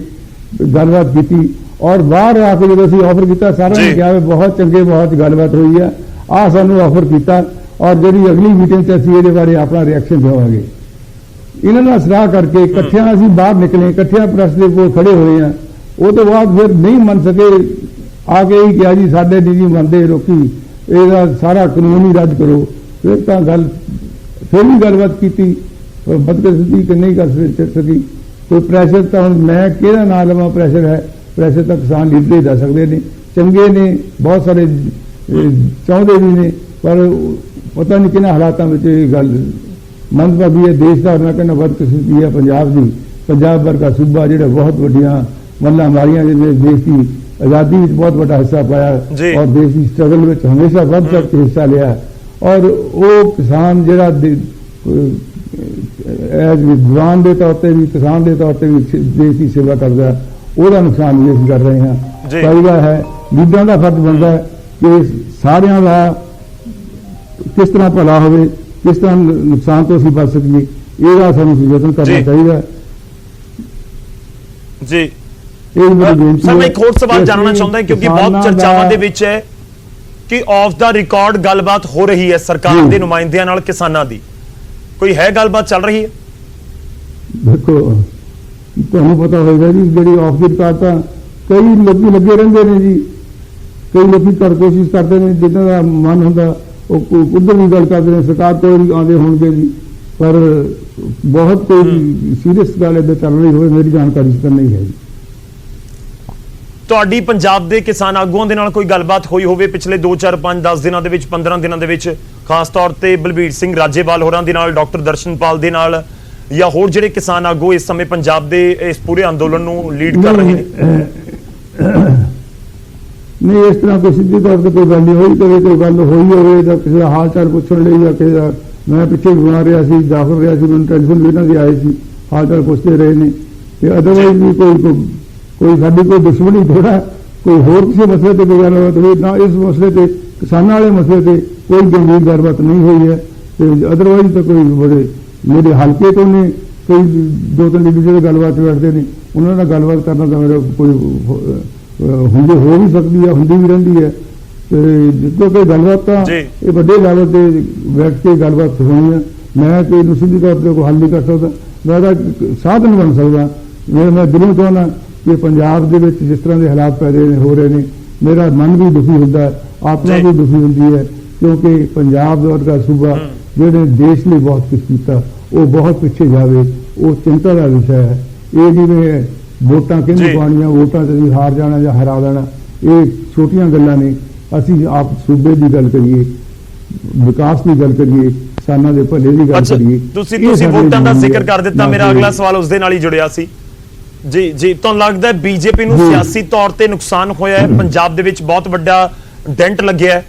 ਗੱਲਬਾਤ ਕੀਤੀ, ਔਰ ਬਾਹਰ ਆ ਕੇ ਜਦੋਂ ਅਸੀਂ ਆਫਰ ਕੀਤਾ ਸਾਰਿਆਂ ਨੇ ਕਿਹਾ ਬਹੁਤ ਚੰਗੇ ਮਾਹੌਲ ਚ ਗੱਲਬਾਤ ਹੋਈ ਹੈ, ਆਹ ਸਾਨੂੰ ਆਫਰ ਕੀਤਾ, ਔਰ ਜਿਹੜੀ ਅਗਲੀ ਮੀਟਿੰਗ 'ਚ ਅਸੀਂ ਇਹਦੇ ਬਾਰੇ ਆਪਣਾ ਰਿਐਕਸ਼ਨ ਦੇਵਾਂਗੇ। ਇਹਨਾਂ ਨਾਲ ਸਲਾਹ ਕਰਕੇ ਇਕੱਠਿਆਂ ਅਸੀਂ ਬਾਹਰ ਨਿਕਲੇ, ਇਕੱਠਿਆਂ ਪ੍ਰੈਸ ਦੇ ਕੋਲ ਖੜੇ ਹੋਏ ਆ। ਉਹ ਤੋਂ ਬਾਅਦ ਫਿਰ ਨਹੀਂ ਮੰਨ ਸਕੇ, ਆ ਕੇ ਹੀ ਕਿਹਾ ਜੀ ਸਾਡੇ ਨਹੀਂ ਜੀ ਮੰਨਦੇ ਲੋਕੀ, ਇਹਦਾ ਸਾਰਾ ਕਾਨੂੰਨ ਹੀ ਰੱਦ ਕਰੋ। ਫਿਰ ਤਾਂ ਗੱਲ ਫਿਰ ਵੀ ਗੱਲਬਾਤ ਕੀਤੀ, ਪਰ ਬਦਕਿਸਮਤੀ ਕਿ ਨਹੀਂ ਕਰ ਸਕੀ। ਕੋਈ ਪ੍ਰੈਸ਼ਰ ਤਾਂ ਹੁਣ ਮੈਂ ਕਿਹਦਾ ਨਾਂ ਲਵਾਂ? ਪ੍ਰੈਸ਼ਰ ਹੈ, ਪ੍ਰੈਸ਼ਰ ਤਾਂ ਕਿਸਾਨ ਲੀਡਰ ਹੀ ਦੱਸ ਸਕਦੇ ਨੇ। ਚੰਗੇ ਨੇ, ਬਹੁਤ ਸਾਰੇ ਚਾਹੁੰਦੇ ਵੀ ਨੇ, ਪਰ ਪਤਾ ਨਹੀਂ ਕਿਹਨਾਂ ਹਾਲਾਤਾਂ ਵਿੱਚ ਇਹ ਗੱਲ ਮੰਦਭਾਗੀ ਹੈ। ਦੇਸ਼ ਦਾ ਮੈਂ ਕਹਿੰਦਾ ਬਦਕਿਸਮਤੀ ਹੈ ਪੰਜਾਬ ਦੀ। ਪੰਜਾਬ ਵਰਗਾ ਸੂਬਾ ਜਿਹੜਾ ਬਹੁਤ ਵੱਡੀਆਂ ਮੱਲਾਂ ਮਾਰੀਆਂ, ਜਿਹਨੇ ਦੇਸ਼ ਦੀ ਆਜ਼ਾਦੀ ਵਿੱਚ ਬਹੁਤ ਵੱਡਾ ਹਿੱਸਾ ਪਾਇਆ, ਔਰ ਦੇਸ਼ ਦੀ ਸਟਰਗਲ ਵਿੱਚ ਹਮੇਸ਼ਾ ਵੱਧ ਚੜ੍ਹ ਕੇ ਹਿੱਸਾ ਲਿਆ, ਔਰ ਉਹ ਕਿਸਾਨ ਜਿਹੜਾ ਐਜ਼ ਵਿਦਵਾਨ ਦੇ ਤੌਰ ਤੇ ਵੀ, ਕਿਸਾਨ ਦੇ ਤੌਰ ਤੇ ਵੀ ਦੇਸ਼ ਦੀ ਸੇਵਾ ਕਰਦਾ, ਉਹਦਾ ਨੁਕਸਾਨ ਵੀ ਅਸੀਂ ਕਰ ਰਹੇ ਹਾਂ। ਚਾਹੀਦਾ ਹੈ, ਲੀਡਰਾਂ ਦਾ ਫਰਜ਼ ਬਣਦਾ ਹੈ ਕਿ ਸਾਰਿਆਂ ਦਾ ਕਿਸ ਤਰ੍ਹਾਂ ਭਲਾ ਹੋਵੇ, ਕਿਸ ਤਰ੍ਹਾਂ ਨੁਕਸਾਨ ਤੋਂ ਅਸੀਂ ਬਚ ਸਕੀਏ, ਇਹਦਾ ਸਾਨੂੰ ਯਤਨ ਕਰਨਾ ਚਾਹੀਦਾ ਜੀ। ਸਰ, ਮੈਂ ਇੱਕ ਹੋਰ ਸਵਾਲ ਜਾਣਨਾ ਚਾਹੁੰਦਾ ਕਿਉਂਕਿ ਬਹੁਤ ਚਰਚਾਵਾਂ ਦੇ ਵਿੱਚ ਹੈ ਕਿ ਆਫ ਦਾ ਰਿਕਾਰਡ ਗੱਲਬਾਤ ਹੋ ਰਹੀ ਹੈ ਸਰਕਾਰ ਦੇ ਨੁਮਾਇੰਦਿਆਂ ਨਾਲ ਕਿਸਾਨਾਂ ਦੀ, ਕੋਈ ਹੈ ਗੱਲਬਾਤ ਚੱਲ ਰਹੀ ਹੈ? ਦੇਖੋ, ਤੁਹਾਨੂੰ ਪਤਾ ਹੋਵੇਗਾ ਜੀ, ਜਿਹੜੀ ਆਫ ਦੀ ਰਿਕਾਰਡ ਤਾਂ ਕਈ ਲੋਕੀ ਲੱਗੇ ਰਹਿੰਦੇ ਨੇ ਜੀ, ਕਈ ਲੋਕੀ ਕਰ ਕੋਸ਼ਿਸ਼ ਕਰਦੇ ਨੇ, ਜਿੱਦਾਂ ਦਾ ਮਨ ਹੁੰਦਾ ਉਹ ਉਧਰ ਵੀ ਗੱਲ ਕਰਦੇ ਨੇ, ਸਰਕਾਰ ਕੋਲ ਵੀ ਆਉਂਦੇ ਹੋਣਗੇ ਜੀ, ਪਰ ਬਹੁਤ ਕੋਈ ਸੀਰੀਅਸ ਗੱਲ ਇੱਦਾਂ ਚੱਲ ਰਹੀ ਹੋਵੇ ਮੇਰੀ ਜਾਣਕਾਰੀ ਚ ਤਾਂ ਨਹੀਂ ਹੈ ਜੀ। ਤੁਹਾਡੀ ਪੰਜਾਬ ਦੇ ਕਿਸਾਨ ਆਗੂਆਂ ਦੇ ਨਾਲ ਕੋਈ ਗੱਲਬਾਤ ਹੋਈ ਹੋਵੇ ਪਿਛਲੇ 2 4 5 10 ਦਿਨਾਂ ਦੇ ਵਿੱਚ, 15 ਦਿਨਾਂ ਦੇ ਵਿੱਚ, ਖਾਸ ਤੌਰ ਤੇ ਬਲਬੀਰ ਸਿੰਘ ਰਾਜੇਵਾਲ ਹੋਰਾਂ ਦੇ ਨਾਲ, ਡਾਕਟਰ ਦਰਸ਼ਨਪਾਲ ਦੇ ਨਾਲ, ਜਾਂ ਹੋਰ ਜਿਹੜੇ ਕਿਸਾਨ ਆਗੂ ਇਸ ਸਮੇਂ ਪੰਜਾਬ ਦੇ ਇਸ ਪੂਰੇ ਅੰਦੋਲਨ ਨੂੰ ਲੀਡ ਕਰ ਰਹੇ ਨੇ? ਨਹੀਂ, ਇਸ ਤਰ੍ਹਾਂ ਕੋਈ ਸਿੱਧੀ ਤੌਰ ਤੇ ਕੋਈ ਗੱਲ ਨਹੀਂ ਹੋਈ। ਕਦੇ ਕੋਈ ਗੱਲ ਹੋਈ ਹੋਵੇ ਤਾਂ ਕਿਸੇ ਦਾ ਹਾਲ ਚਾਲ ਪੁੱਛਣ ਲਈ, ਜਾਂ ਕਿਸੇ ਦਾ, ਮੈਂ ਪਿੱਛੇ ਬਣਾ ਰਿਹਾ ਸੀ, ਦਾਖਲ ਰਿਹਾ ਸੀ, ਮੈਨੂੰ ਟੈਲੀਫੋਨ ਵੀ ਇਹਨਾਂ ਦੇ ਆਏ ਸੀ, ਹਾਲ ਚਾਲ ਪੁੱਛਦੇ ਰਹੇ ਨੇ। ਤੇ ਅਦਰਵਾਈਜ਼ ਵੀ ਕੋਈ ਸਾਡੀ ਕੋਈ ਦੁਸ਼ਮਣੀ ਥੋੜਾ ਕੋਈ ਹੋਰ ਕਿਸੇ ਮਸਲੇ ਤੇ ਕੋਈ ਗੱਲਬਾਤ ਹੋਈ ਨਾ, ਇਸ ਮਸਲੇ ਤੇ ਕਿਸਾਨਾਂ ਵਾਲੇ ਮਸਲੇ ਤੇ ਕੋਈ ਗੰਭੀਰ ਗੱਲਬਾਤ ਨਹੀਂ ਹੋਈ ਹੈ। ਤੇ ਅਦਰਵਾਈਜ਼ ਤਾਂ ਕੋਈ ਬੜੇ ਮੇਰੇ ਹਲਕੇ ਤੋਂ ਨੇ ਕਈ 2-3 ਲੀਡਰ ਗੱਲਬਾਤ ਬੈਠਦੇ ਨੇ, ਉਹਨਾਂ ਨਾਲ ਗੱਲਬਾਤ ਕਰਨਾ ਤਾਂ ਮੇਰਾ ਕੋਈ ਹੁੰਦੀ ਹੋ ਵੀ ਸਕਦੀ ਹੈ, ਹੁੰਦੀ ਵੀ ਰਹਿੰਦੀ ਹੈ। ਤੇ ਜਿੱਦੋਂ ਕੋਈ ਗੱਲਬਾਤ ਤਾਂ ਇਹ ਵੱਡੇ ਲੈਵਲ ਤੇ ਬੈਠ ਕੇ ਗੱਲਬਾਤ ਹੋਣੀ ਹੈ। ਮੈਂ ਕੋਈ ਸਿੱਧੀ ਤੌਰ ਤੇ ਕੋਈ ਹੱਲ ਨਹੀਂ ਕਰ ਸਕਦਾ, ਮੈਂ ਤਾਂ ਸਾਧਨ ਬਣ ਸਕਦਾ मैं दिलों चाहना कि पंजाब ਦੇ ਵਿੱਚ जिस तरह के हालात पैदा हो रहे हैं मेरा मन भी दुखी होता है, आत्मा भी दुखी होती है, क्योंकि पंजाब वर्गा सूबा ਜਿਹੜੇ देश ਲਈ बहुत कुछ किया वो बहुत पिछे जाए, वो चिंता का विषय है। ये जिवें वोटां किहनूं पाउणीआं, वोटां ते भी हार जाना या हरा देना, ये छोटियां गल्लां ने। असीं आप सूबे की गल करिए, विकास की गल करिए, किसानां दे भले की गल करिए। ਤੁਸੀਂ ਵੋਟਾਂ ਦਾ ਜ਼ਿਕਰ ਕਰ ਦਿੱਤਾ, ਮੇਰਾ ਅਗਲਾ ਸਵਾਲ ਉਸ ਦੇ ਨਾਲ ਹੀ ਜੁੜਿਆ ਸੀ। ਜੀ ਤੁਹਾਨੂੰ ਲੱਗਦਾ ਹੈ ਬੀਜੇਪੀ ਨੂੰ ਸਿਆਸੀ ਤੌਰ ਤੇ ਨੁਕਸਾਨ ਹੋਇਆ ਹੈ? ਪੰਜਾਬ ਦੇ ਵਿੱਚ ਬਹੁਤ ਵੱਡਾ ਡੈਂਟ ਲੱਗਿਆ ਹੈ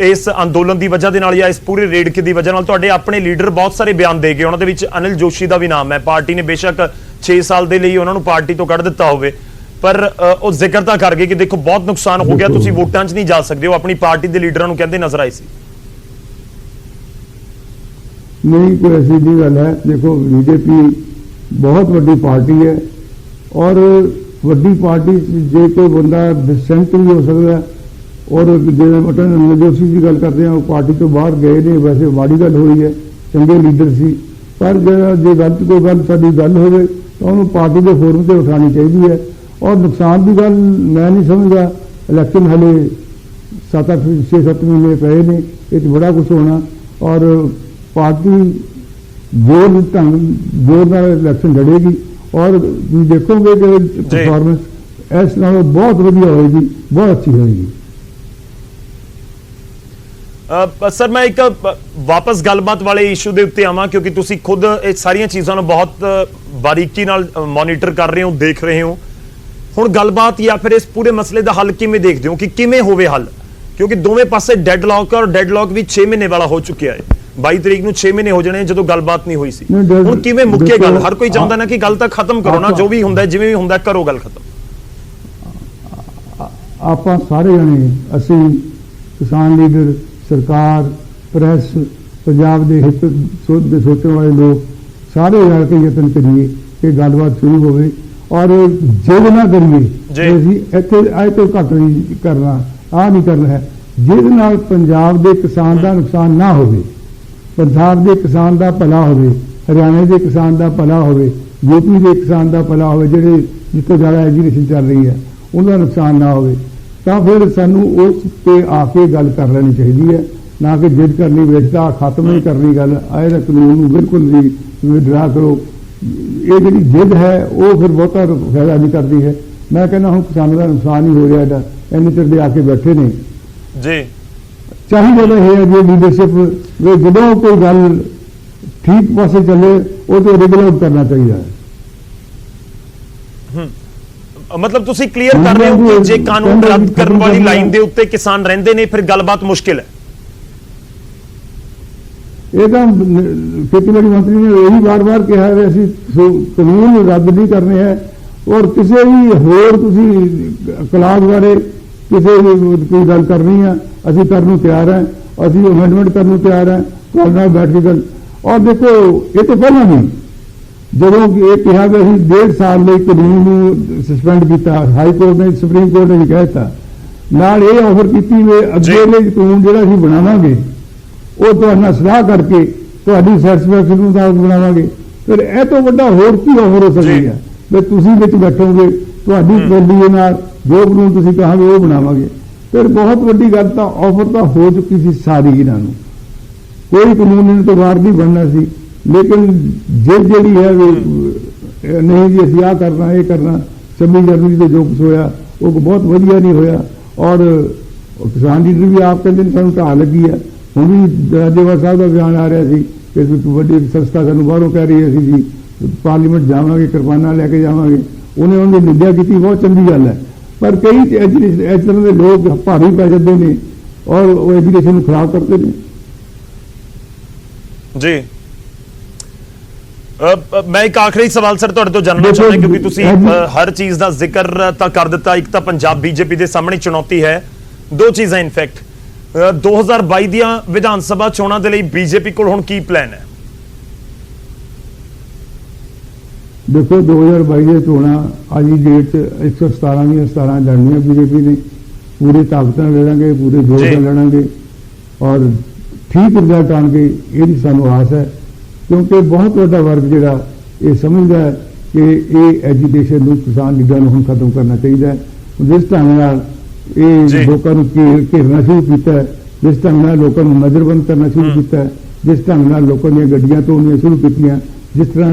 ਇਸ ਅੰਦੋਲਨ ਦੀ ਵਜ੍ਹਾ ਦੇ ਨਾਲ ਜਾਂ ਇਸ ਪੂਰੇ ਰੇਡਕੇ ਦੀ ਵਜ੍ਹਾ ਨਾਲ? ਤੁਹਾਡੇ ਆਪਣੇ ਲੀਡਰ ਬਹੁਤ ਸਾਰੇ ਬਿਆਨ ਦੇ ਗਏ, ਉਹਨਾਂ ਦੇ ਵਿੱਚ ਅਨਿਲ ਜੋਸ਼ੀ ਦਾ ਵੀ ਨਾਮ ਹੈ। ਪਾਰਟੀ ਨੇ ਬੇਸ਼ੱਕ 6 ਸਾਲ ਦੇ ਲਈ ਉਹਨਾਂ ਨੂੰ ਪਾਰਟੀ ਤੋਂ ਕੱਢ ਦਿੱਤਾ ਹੋਵੇ, ਪਰ ਉਹ ਜ਼ਿਕਰ ਤਾਂ ਕਰ ਗਏ ਕਿ ਦੇਖੋ ਬਹੁਤ ਨੁਕਸਾਨ ਹੋ ਗਿਆ, ਤੁਸੀਂ ਵੋਟਾਂ 'ਚ ਨਹੀਂ ਜਾ ਸਕਦੇ। ਉਹ ਆਪਣੀ ਪਾਰਟੀ ਦੇ ਲੀਡਰਾਂ ਨੂੰ ਕਹਿੰਦੇ ਨਜ਼ਰ ਆਏ ਸੀ। नहीं कोई ऐसी नहीं गल है। देखो बीजेपी बहुत वड्डी पार्टी है और वड्डी पार्टी जे कोई बंदा डिसेंट भी हो सकता है, और जो जोशी की गल करते हैं वो पार्टी तो बाहर गए ने, वैसे माड़ी गल हो रही है, चंगे लीडर सी, पर जो गलत कोई गल साडी गल हो तो उन्होंने पार्टी के फोरम से उठानी चाहिए है। और नुकसान की गल मैं नहीं समझदा, इलैक्शन हले 7-8 6-7 महीने पे ने, ये बड़ा कुछ होना, और पार्टी जोर नाल इलैक्शन लड़ेगी और देखोगे कि परफॉर्मेंस इस नालों बहुत वधिया होएगी, बहुत अच्छी होएगी। सर मैं एक वापस गलबात वाले इशू के उत्ते आवां, क्योंकि तुसी खुद ये सारियां चीज़ां नूं बहुत बारीकी नाल मॉनीटर कर रहे हो, देख रहे हो। हुण गलबात या फिर इस पूरे मसले का हल किवें देखदे हो कि किवें होवे हल? क्योंकि दोवें पासे डेडलॉक, और डेडलॉक भी 6 महीने वाला हो चुका है। 22 तरीक ਨੂੰ 6 ਮਹੀਨੇ ਹੋ ਜਾਣੇ ਜਦੋਂ ਗੱਲਬਾਤ ਨਹੀਂ ਹੋਈ ਸੀ। ਹੁਣ ਕਿਵੇਂ ਮੁੱਕੇ ਗੱਲ? ਹਰ ਕੋਈ ਚਾਹੁੰਦਾ ਨਾ ਕਿ ਗੱਲ ਤਾਂ ਖਤਮ ਕਰੋ ਨਾ, ਜੋ ਵੀ ਹੁੰਦਾ ਜਿਵੇਂ ਵੀ ਹੁੰਦਾ ਕਰੋ ਗੱਲ ਖਤਮ। ਆਪਾਂ ਸਾਰੇ ਜਣੇ, ਅਸੀਂ ਕਿਸਾਨ ਲੀਡਰ, ਸਰਕਾਰ, ਪ੍ਰੈਸ, ਪੰਜਾਬ ਦੇ ਹਿੱਤ ਸੋਚਣ ਵਾਲੇ ਲੋਕ ਸਾਰੇ ਰਲ ਕੇ ਯਤਨ ਕਰੀਏ ਕਿ ਗੱਲਬਾਤ ਸ਼ੁਰੂ ਹੋਵੇ, ਔਰ ਜਿੱਦ ਨਾ ਕਰੀਏ ਅਸੀਂ ਇੱਥੇ ਅੱਜ ਤੋਂ ਘੱਟ ਨਹੀਂ ਕਰਨਾ, ਆਹ ਨਹੀਂ ਕਰਨਾ ਹੈ, ਜਿਹਦੇ ਨਾਲ ਪੰਜਾਬ ਦੇ ਕਿਸਾਨ ਦਾ ਨੁਕਸਾਨ ਨਾ ਹੋਵੇ, पंजाब के किसान का भला हो, हरियाणा के किसान का भला हो, यूपी के किसान का भला हो, जो जितों ज़्यादा एजुकेशन चल रही है उनका नुकसान ना हो, तो फिर सानू उस पर आके गल कर लेनी चाहिए है, ना कि जिद करनी बेचता खत्म नहीं करनी गल। आए कानून बिल्कुल भी विड्रा करो, ये जी जिद है वो फिर बहुता फायदा नहीं करती है। मैं कहना हूँ किसानों का नुकसान ही हो रहा है, इन्ने चिर दे आके बैठे ने जी। चाहिए है जो लीडरशिप जो कोई गल ठीक पासे चले वो तो रेगुलर करना चाहिए। मतलब ਤੁਸੀਂ ਕਲੀਅਰ ਕਰ ਰਹੇ ਹੋ ਕਿ ਜੇ ਕਾਨੂੰਨ ਰੱਦ ਕਰਨ ਵਾਲੀ ਲਾਈਨ ਦੇ ਉੱਤੇ ਕਿਸਾਨ ਰਹਿੰਦੇ ਨੇ ਫਿਰ ਗੱਲਬਾਤ ਮੁਸ਼ਕਿਲ ਹੈ। ਇਹ ਤਾਂ ਖੇਤੀਬਾੜੀ ਮੰਤਰੀ ਨੇ ਇਹੀ ਵਾਰ-ਵਾਰ ਕਿਹਾ ਹੈ ਅਸੀਂ ਕਾਨੂੰਨ ਰੱਦ ਨਹੀਂ ਕਰਨੇ ਹੈ, ਔਰ ਕਿਸੇ ਵੀ ਹੋਰ ਤੁਸੀਂ ਕਲਾਸ ਬਾਰੇ ਕਿਸੇ ਕੋਈ ਗੱਲ ਕਰਨੀ ਹੈ ਅਸੀਂ ਕਰਨ ਨੂੰ ਤਿਆਰ ਹੈ, ਅਸੀਂ ਅਮੈਂਡਮੈਂਟ ਕਰਨ ਨੂੰ ਤਿਆਰ ਹੈ, ਤੁਹਾਡੇ ਨਾਲ ਬੈਠ ਕੇ ਗੱਲ। ਔਰ ਦੇਖੋ ਇਹ ਤੋਂ ਪਹਿਲਾਂ ਵੀ ਜਦੋਂ ਇਹ ਕਿਹਾ ਕਿ ਅਸੀਂ 1.5 ਸਾਲ ਲਈ ਕਾਨੂੰਨ ਨੂੰ ਸਸਪੈਂਡ ਕੀਤਾ, ਹਾਈ ਕੋਰਟ ਨੇ, ਸੁਪਰੀਮ ਕੋਰਟ ਨੇ ਵੀ ਕਹਿ ਦਿੱਤਾ, ਨਾਲ ਇਹ ਆਫਰ ਕੀਤੀ ਵੀ ਅੱਗੇ ਲਈ ਕਾਨੂੰਨ ਜਿਹੜਾ ਅਸੀਂ ਬਣਾਵਾਂਗੇ ਉਹ ਤੁਹਾਡੇ ਨਾਲ ਸਲਾਹ ਕਰਕੇ ਤੁਹਾਡੀ ਸੈਟੀਸਫੈਕਸ਼ਨ ਮੁਤਾਬਕ ਬਣਾਵਾਂਗੇ। ਫਿਰ ਇਹ ਤੋਂ ਵੱਡਾ ਹੋਰ ਕੀ ਆਫਰ ਹੋ ਸਕਦੀ ਹੈ ਵੀ ਤੁਸੀਂ ਵਿੱਚ ਬੈਠੋਗੇ, ਤੁਹਾਡੀ ਬੋਲੀ ਨਾਲ ਜੋ ਕਾਨੂੰਨ ਤੁਸੀਂ ਕਹਾਂਗੇ ਉਹ ਬਣਾਵਾਂਗੇ। फिर बहुत वड्डी गल तो ऑफर तो हो चुकी थी सारी, इन्होंने कोई कानून इन तो बाहर नहीं बनना सी, लेकिन जिद जी है नहीं जी असं आ करना ये करना। 26 जनवरी से जो कुछ होया वो बहुत वधिया नहीं होया, और किसान लीडर भी आप कहते हैं सानू ढाह लगी है। हूँ भी राजेवाल साहब का बयान आ रहा है कि वड्डी संस्था सानू बाहरों कह रही है जी पार्लीमेंट जावांगे, किरपाना लैके जावांगे, उन्हें उन्होंने निंदा की, बहुत चंगी गल है। पर कई इस तरह के लोग भारी पै जाते हैं और वो एजुकेशन खराब करते हैं जी। मैं एक आखिरी सवाल सर तुहाडे तो जानना चाहना, क्योंकि तुसी हर चीज़ का जिक्र तो कर दिता। एक तो पंजाब बीजेपी के सामने चुनौती है, दो चीज़ां इनफैक्ट 2022 ਦੀਆਂ विधान सभा चोणां दे लई बीजेपी कोल हुण की प्लान है? देखो 2022 चोणां अज की डेट 117 लड़नियां बीजेपी ने, पूरी ताकत लड़ांगे, पूरे जोर से लड़ांगे और ठीक रिजल्ट आएंगे, ये सानू आस है। क्योंकि बहुत बड़ा वर्ग जिहड़ा ये समझदा है ਕਿ ਇਹ ਐਜੀਟੇਸ਼ਨ ਨੂੰ ਕਿਸਾਨ ਲੀਡਰਾਂ ਨੂੰ ਹੁਣ ਖਤਮ ਕਰਨਾ ਚਾਹੀਦਾ ਹੈ। ਜਿਸ ਢੰਗ ਨਾਲ ਇਹ ਲੋਕਾਂ ਨੂੰ ਘੇਰਨਾ ਸ਼ੁਰੂ ਕੀਤਾ ਹੈ, ਜਿਸ ਢੰਗ ਨਾਲ ਲੋਕਾਂ ਨੂੰ ਨਜ਼ਰਬੰਦ ਕਰਨਾ ਸ਼ੁਰੂ ਕੀਤਾ ਹੈ, ਜਿਸ ਢੰਗ ਨਾਲ ਲੋਕਾਂ ਦੀਆਂ ਗੱਡੀਆਂ ਤੋੜਨੀਆਂ ਸ਼ੁਰੂ ਕੀਤੀਆਂ, ਜਿਸ ਤਰ੍ਹਾਂ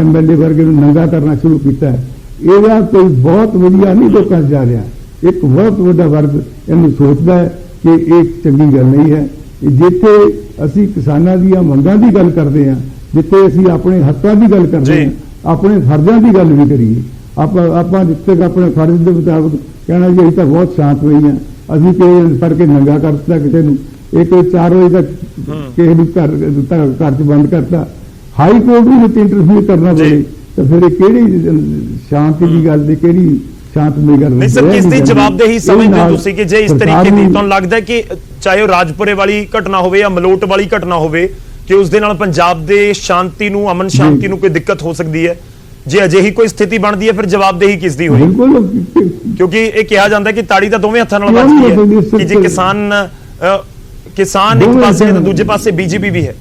MLA ਵਰਗੇ ਨੂੰ ਨੰਗਾ ਕਰਨਾ ਸ਼ੁਰੂ ਕੀਤਾ ਹੈ, ਇਹਦਾ ਕੋਈ ਬਹੁਤ ਵਧੀਆ ਨਹੀਂ ਲੋਕਾਂ 'ਚ ਜਾ ਰਿਹਾ। ਇੱਕ ਬਹੁਤ ਵੱਡਾ ਵਰਗ ਇਹਨੂੰ ਸੋਚਦਾ ਹੈ ਕਿ ਇਹ ਚੰਗੀ ਗੱਲ ਨਹੀਂ ਹੈ। ਜਿੱਥੇ ਅਸੀਂ ਕਿਸਾਨਾਂ ਦੀਆਂ ਮੰਗਾਂ ਦੀ ਗੱਲ ਕਰਦੇ ਹਾਂ, ਜਿੱਥੇ ਅਸੀਂ ਆਪਣੇ ਹੱਕਾਂ ਦੀ ਗੱਲ ਕਰਦੇ ਹਾਂ, ਆਪਣੇ ਫਰਜ਼ਾਂ ਦੀ ਗੱਲ ਵੀ ਕਰੀਏ, ਆਪਾਂ ਜਿੱਥੇ ਆਪਣੇ ਫਰਜ਼ ਦੇ ਮੁਤਾਬਕ ਕਹਿਣਾ ਜੀ ਅਸੀਂ ਤਾਂ ਬਹੁਤ ਸ਼ਾਂਤਮਈ ਹਾਂ, ਅਸੀਂ ਕਿਸੇ ਕਰਕੇ ਨੰਗਾ ਕਰ ਦਿੱਤਾ, ਕਿਸੇ ਨੂੰ ਇੱਕ 4 ਵਜੇ ਤੱਕ ਕਿਸੇ ਨੂੰ ਘਰ 'ਚ ਬੰਦ ਕਰਤਾ, ਹਾਈ ਕੋਰਟ ਵੀ ਵਿੱਚ ਇੰਟਰਫੀਅਰ ਕਰਨਾ ਪਵੇ, ਤਾਂ ਫਿਰ ਇਹ ਕਿਹੜੀ ਸ਼ਾਂਤੀ ਦੀ ਗੱਲ ਤੇ ਕਿਹੜੀ ਸ਼ਾਂਤਮਈ ਗੱਲ ਨਹੀਂ ਸਰ? ਕਿਸ ਦੀ ਜਵਾਬਦੇਹੀ ਸਮਝਦੇ ਹੋ ਤੁਸੀਂ ਕਿ ਜੇ ਇਸ ਤਰੀਕੇ ਦੀ ਤੁਹਾਨੂੰ ਲੱਗਦਾ ਕਿ ਚਾਹੇ ਉਹ ਰਾਜਪੁਰੇ ਵਾਲੀ ਘਟਨਾ ਹੋਵੇ ਜਾਂ ਮਲੋਟ ਵਾਲੀ ਘਟਨਾ ਹੋਵੇ ਕਿ ਉਸ ਦੇ ਨਾਲ ਪੰਜਾਬ ਦੇ ਸ਼ਾਂਤੀ ਨੂੰ, ਅਮਨ ਸ਼ਾਂਤੀ ਨੂੰ ਕੋਈ ਦਿੱਕਤ ਹੋ ਸਕਦੀ ਹੈ? ਜੇ ਅਜਿਹੀ ਕੋਈ ਸਥਿਤੀ ਬਣਦੀ ਹੈ ਫਿਰ ਜਵਾਬਦੇਹੀ ਕਿਸ ਦੀ ਹੋਈ? ਕਿਉਂਕਿ ਇਹ ਕਿਹਾ ਜਾਂਦਾ ਕਿ ਤਾੜੀ ਤਾਂ ਦੋਵੇਂ ਹੱਥਾਂ ਨਾਲ ਵੱਜਦੀ ਹੈ ਕਿ ਜੇ ਕਿਸਾਨ ਇੱਕ ਪਾਸੇ ਤੇ ਦੂਜੇ ਪਾਸੇ ਬੀਜੇਪੀ ਵੀ ਹੈ।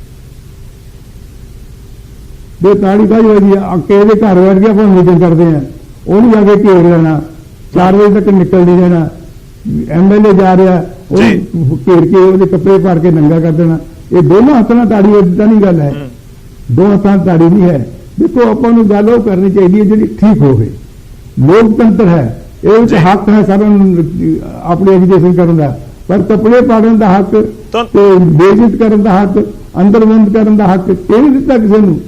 ਦੇ ਤਾੜੀ ਕਾਹਦੀ ਵਜੀ ਆ? ਕਿਸੇ ਦੇ ਘਰ ਬੈਠ ਕੇ ਆਪਾਂ ਮੀਟਿੰਗ ਕਰਦੇ ਆ, ਉਹਨੂੰ ਜਾ ਕੇ ਘੇਰ ਲੈਣਾ, 4 ਵਜੇ ਤੱਕ ਨਿਕਲ ਨਹੀਂ ਦੇਣਾ, MLA ਜਾ ਰਿਹਾ ਉਹਨੂੰ ਘੇਰ ਕੇ ਉਹਦੇ ਕੱਪੜੇ ਭਰ ਕੇ ਨੰਗਾ ਕਰ ਦੇਣਾ। ਇਹ ਦੋਨੋਂ ਹੱਥਾਂ ਨਾਲ ਤਾੜੀ ਵੱਜਦੀ ਤਾਂ ਨਹੀਂ ਗੱਲ ਹੈ, ਦੋ ਹੱਥਾਂ ਨਾਲ ਤਾੜੀ ਨਹੀਂ ਹੈ। ਦੇਖੋ ਆਪਾਂ ਨੂੰ ਗੱਲ ਉਹ ਕਰਨੀ ਚਾਹੀਦੀ ਹੈ ਜਿਹੜੀ ਠੀਕ ਹੋਵੇ। ਲੋਕਤੰਤਰ ਹੈ, ਇਹ ਵਿੱਚ ਹੱਕ ਹੈ ਸਾਰਿਆਂ ਨੂੰ ਆਪਣੀ ਐਜੂਕੇਸ਼ਨ ਕਰਨ ਦਾ, ਪਰ ਕੱਪੜੇ ਪਾੜਨ ਦਾ ਹੱਕ ਤੇ ਬੇਇੱਜ਼ਤ ਕਰਨ ਦਾ ਹੱਕ, ਅੰਦਰ ਬੰਦ ਕਰਨ ਦਾ ਹੱਕ ਕਿਹਨੇ ਦਿੱਤਾ ਕਿਸੇ ਨੂੰ?